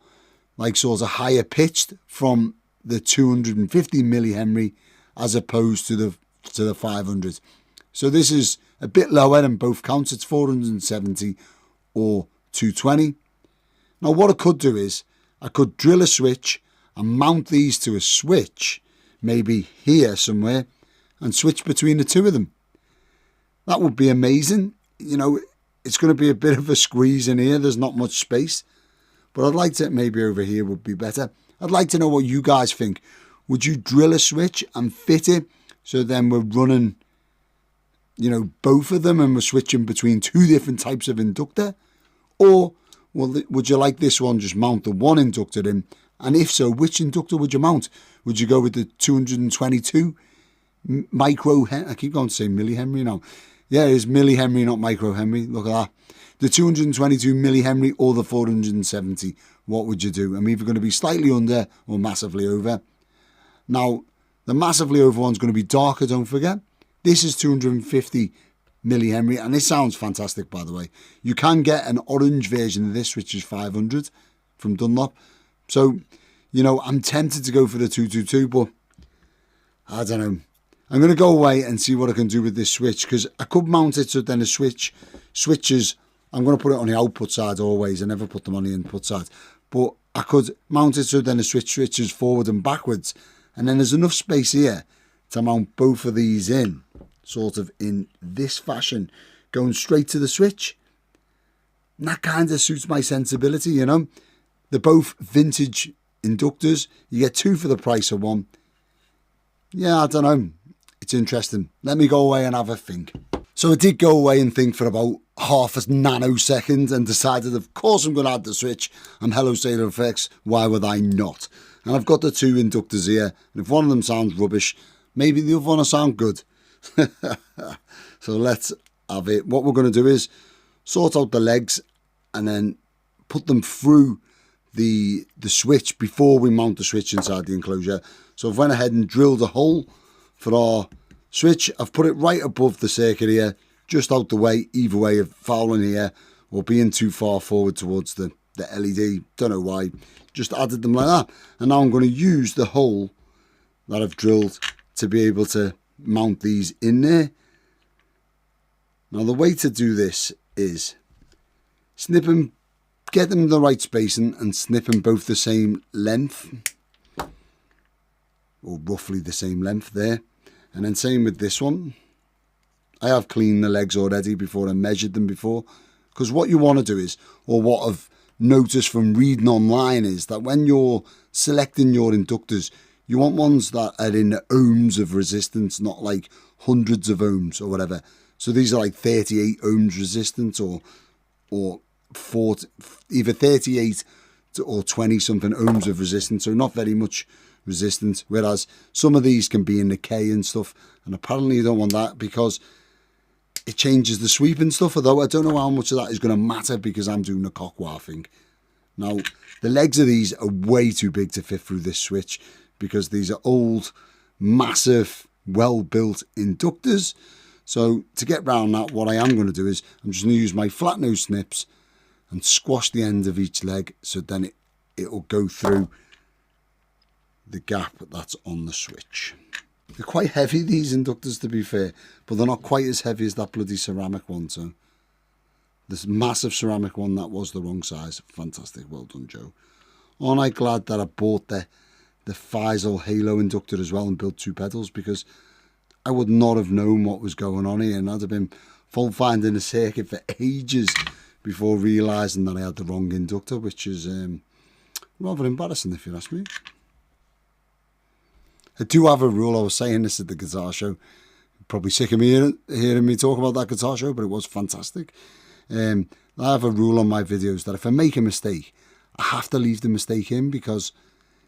[SPEAKER 1] like sort of higher pitched from the 250 millihenry as opposed to the 500. So this is a bit lower in both counts. It's 470 or 220. Now what I could do is I could drill a switch and mount these to a switch, maybe here somewhere, and switch between the two of them. That would be amazing. You know, it's going to be a bit of a squeeze in here. There's not much space. But I'd like to, maybe over here would be better. I'd like to know what you guys think. Would you drill a switch and fit it so then we're running, you know, both of them and we're switching between two different types of inductor? Or would you like this one, just mount the one inductor in? And if so, which inductor would you mount? Would you go with the 222 micro, I keep going to say millihenry now. Yeah, it's millihenry, not microhenry. Look at that. The 222 millihenry or the 470. What would you do? I'm either going to be slightly under or massively over. Now, the massively over one's going to be darker, don't forget. This is 250 millihenry, and this sounds fantastic, by the way. You can get an orange version of this, which is 500 from Dunlop. So, you know, I'm tempted to go for the 222, but I don't know. I'm going to go away and see what I can do with this switch, because I could mount it so then the switches, I'm going to put it on the output side always. I never put them on the input side. But I could mount it so then the switches forward and backwards. And then there's enough space here to mount both of these in, sort of in this fashion, going straight to the switch. And that kind of suits my sensibility, you know. They're both vintage inductors. You get two for the price of one. Yeah, I don't know. It's interesting. Let me go away and have a think. So I did go away and think for about half a nanosecond and decided, of course, I'm going to add the switch. I'm Hello Sailor Effects. Why would I not? And I've got the two inductors here. And if one of them sounds rubbish, maybe the other one will sound good. So let's have it. What we're going to do is sort out the legs and then put them through the switch before we mount the switch inside the enclosure. So I've went ahead and drilled a hole for our switch. I've put it right above the circuit here, just out the way, either way of fouling here or being too far forward towards the LED. Don't know why, just added them like that. And now I'm going to use the hole that I've drilled to be able to mount these in there. Now the way to do this is snip them, get them the right spacing and snip them both the same length, or roughly the same length there. And then same with this one. I have cleaned the legs already before I measured them before, because what you want to do is, or what I've noticed from reading online, is that when you're selecting your inductors, You want ones that are in ohms of resistance, not like hundreds of ohms or whatever. So these are like 38 ohms resistance or 40, either 38 or 20 something ohms of resistance. So not very much resistance. Whereas some of these can be in the K and stuff. And apparently you don't want that because it changes the sweep and stuff. Although I don't know how much of that is going to matter because I'm doing a cock wah thing. Now, the legs of these are way too big to fit through this switch because these are old, massive, well-built inductors. So to get round that, what I am going to do is I'm just going to use my flat nose snips and squash the end of each leg so then it'll go through the gap that's on the switch. They're quite heavy, these inductors, to be fair, but they're not quite as heavy as that bloody ceramic one. So this massive ceramic one, that was the wrong size. Fantastic, well done, Joe. Aren't I glad that I bought the Faisal Halo inductor as well and built 2 pedals, because I would not have known what was going on here, and I'd have been fault finding a circuit for ages before realising that I had the wrong inductor, which is rather embarrassing if you ask me. I do have a rule. I was saying this at the guitar show. Probably sick of me hearing me talk about that guitar show, but it was fantastic. I have a rule on my videos that if I make a mistake, I have to leave the mistake in, because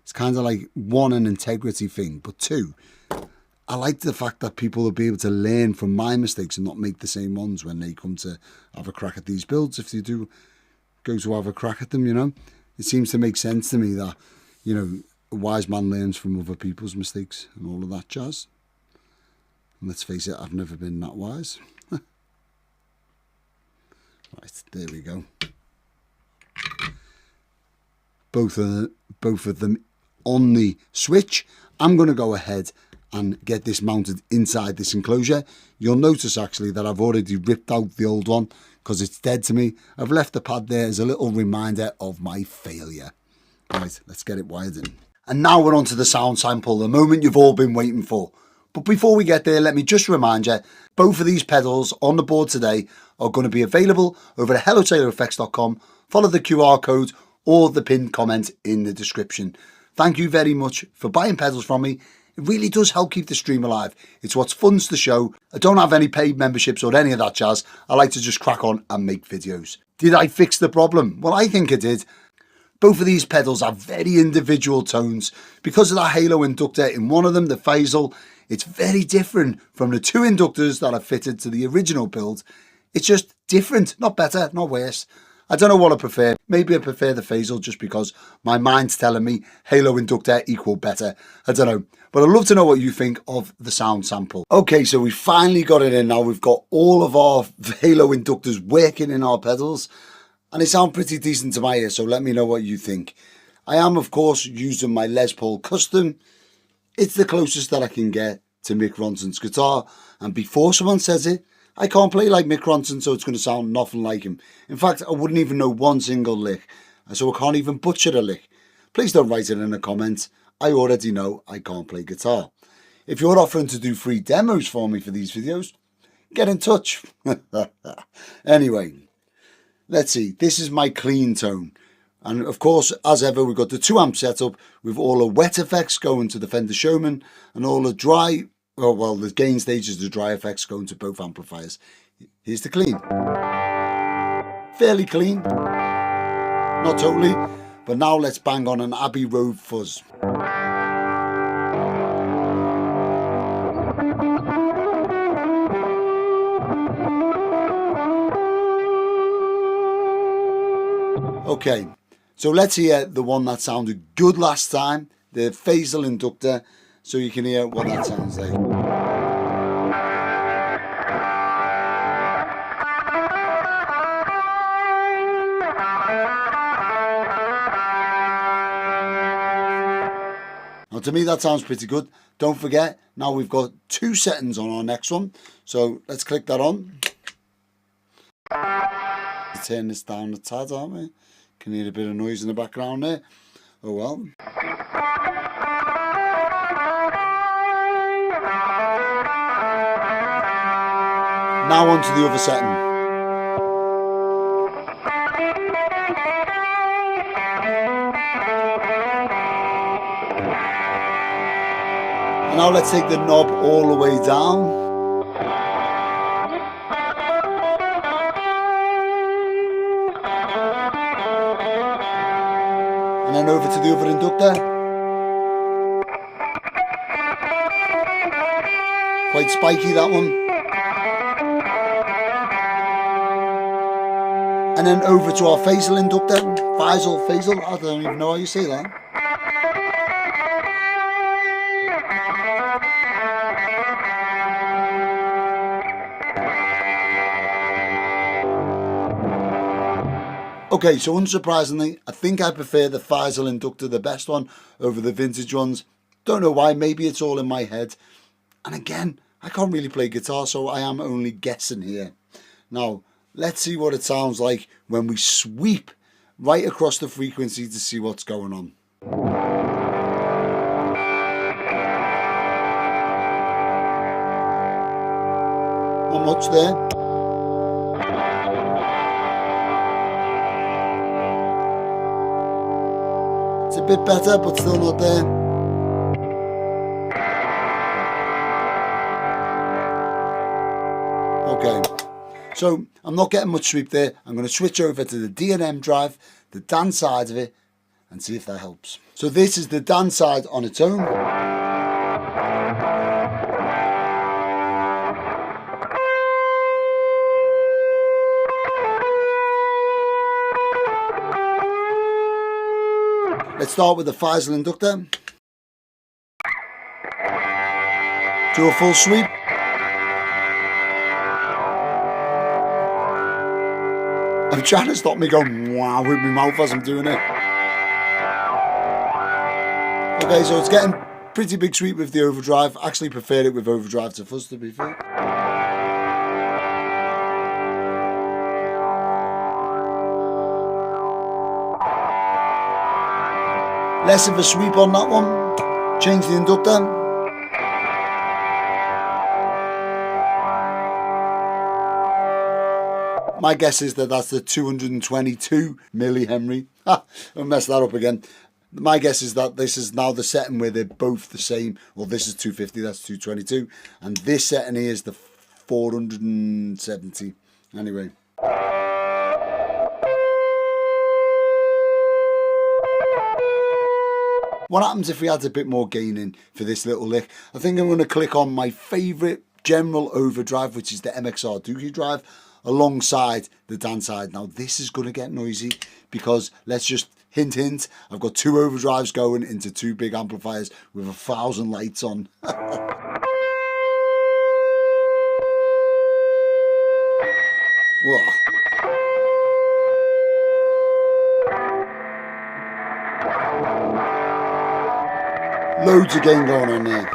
[SPEAKER 1] it's kind of like, 1, an integrity thing, but 2, I like the fact that people will be able to learn from my mistakes and not make the same ones when they come to have a crack at these builds. If they do go to have a crack at them, you know, it seems to make sense to me that, you know, a wise man learns from other people's mistakes and all of that jazz. And let's face it, I've never been that wise. Right, there we go. Both of them on the switch. I'm going to go ahead and get this mounted inside this enclosure. You'll notice actually that I've already ripped out the old one because it's dead to me. I've left the pad there as a little reminder of my failure. Right, let's get it wired in. And now we're on to the sound sample, the moment you've all been waiting for. But before we get there, let me just remind you, both of these pedals on the board today are going to be available over at hellotayloreffects.com. Follow the QR code or the pinned comment in the description. Thank you very much for buying pedals from me. It really does help keep the stream alive. It's what funds the show. I don't have any paid memberships or any of that jazz. I like to just crack on and make videos. Did I fix the problem? Well, I think I did. Both of these pedals have very individual tones. Because of that halo inductor in one of them, the Faisal, it's very different from the 2 inductors that are fitted to the original build. It's just different, not better, not worse. I don't know what I prefer. Maybe I prefer the Faisal just because my mind's telling me halo inductor equal better. I don't know. But I'd love to know what you think of the sound sample. Okay, so we finally got it in now. We've got all of our halo inductors working in our pedals. And they sound pretty decent to my ear, so let me know what you think. I am, of course, using my Les Paul Custom. It's the closest that I can get to Mick Ronson's guitar. And before someone says it, I can't play like Mick Ronson, so it's going to sound nothing like him. In fact, I wouldn't even know one single lick, so I can't even butcher a lick. Please don't write it in the comments. I already know I can't play guitar. If you're offering to do free demos for me for these videos, get in touch. Anyway, let's see. This is my clean tone. And of course, as ever, we've got the 2 amp setup with all the wet effects going to the Fender Showman and all the dry, well, the gain stages, the dry effects going to both amplifiers. Here's the clean. Fairly clean. Not totally. But now let's bang on an Abbey Road fuzz. Okay, so let's hear the one that sounded good last time, the Faisal inductor, so you can hear what that sounds like. Now to me that sounds pretty good. Don't forget, now we've got 2 settings on our next one, so let's click that on. Let's turn this down a tad, aren't we? Can hear a bit of noise in the background there. Oh well. Now on to the other setting. Now let's take the knob all the way down. And then over to the other inductor. Quite spiky, that one. And then over to our phasal inductor. Phasal, I don't even know how you say that. Okay, so unsurprisingly, I think I prefer the phasal inductor, the best one, over the vintage ones. Don't know why, maybe it's all in my head. And again, I can't really play guitar, so I am only guessing here. Now, let's see what it sounds like when we sweep right across the frequency to see what's going on. Not much there. It's a bit better, but still not there. Okay, so I'm not getting much sweep there. I'm going to switch over to the D&M drive, the Dan side of it, and see if that helps. So this is the Dan side on its own. Let's start with the phasal inductor. Do a full sweep. I'm trying to stop me going wow with my mouth as I'm doing it. Okay, so it's getting pretty big sweep with the overdrive. Actually preferred it with overdrive to fuzz, to be fair. Less of a sweep on that one. Change the inductor. My guess is that that's the 222 millihenry. I'll mess that up again. My guess is that this is now the setting where they're both the same. Well, this is 250, that's 222. And this setting here is the 470. Anyway. What happens if we add a bit more gain in for this little lick? I think I'm going to click on my favourite general overdrive, which is the MXR Dookie drive, alongside the Dan side. Now this is going to get noisy because, let's just hint, I've got two overdrives going into two big amplifiers with 1,000 lights on. Whoa. Loads of gain going on there.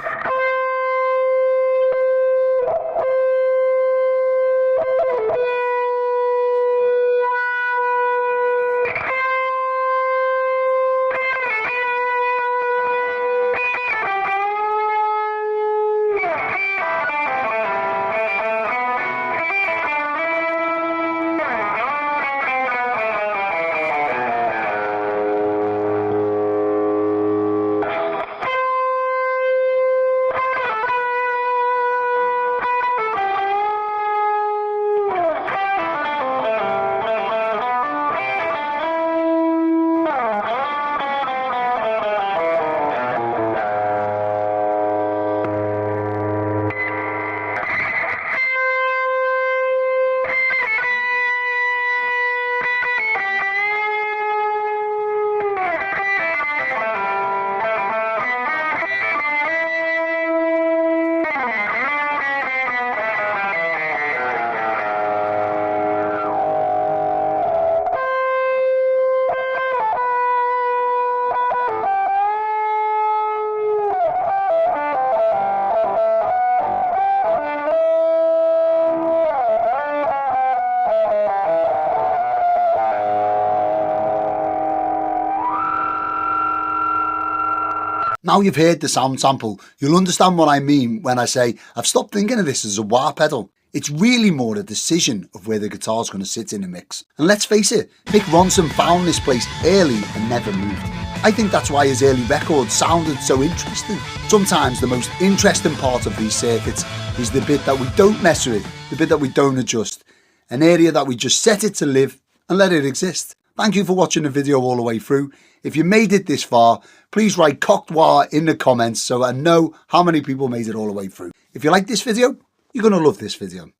[SPEAKER 1] Now you've heard the sound sample, you'll understand what I mean when I say I've stopped thinking of this as a wah pedal. It's really more a decision of where the guitar's going to sit in a mix. And let's face it, Mick Ronson found this place early and never moved. I think that's why his early records sounded so interesting. Sometimes the most interesting part of these circuits is the bit that we don't mess with, the bit that we don't adjust, an area that we just set it to live and let it exist. Thank you for watching the video all the way through. If you made it this far, please write cocked wah in the comments so I know how many people made it all the way through. If you like this video, you're going to love this video.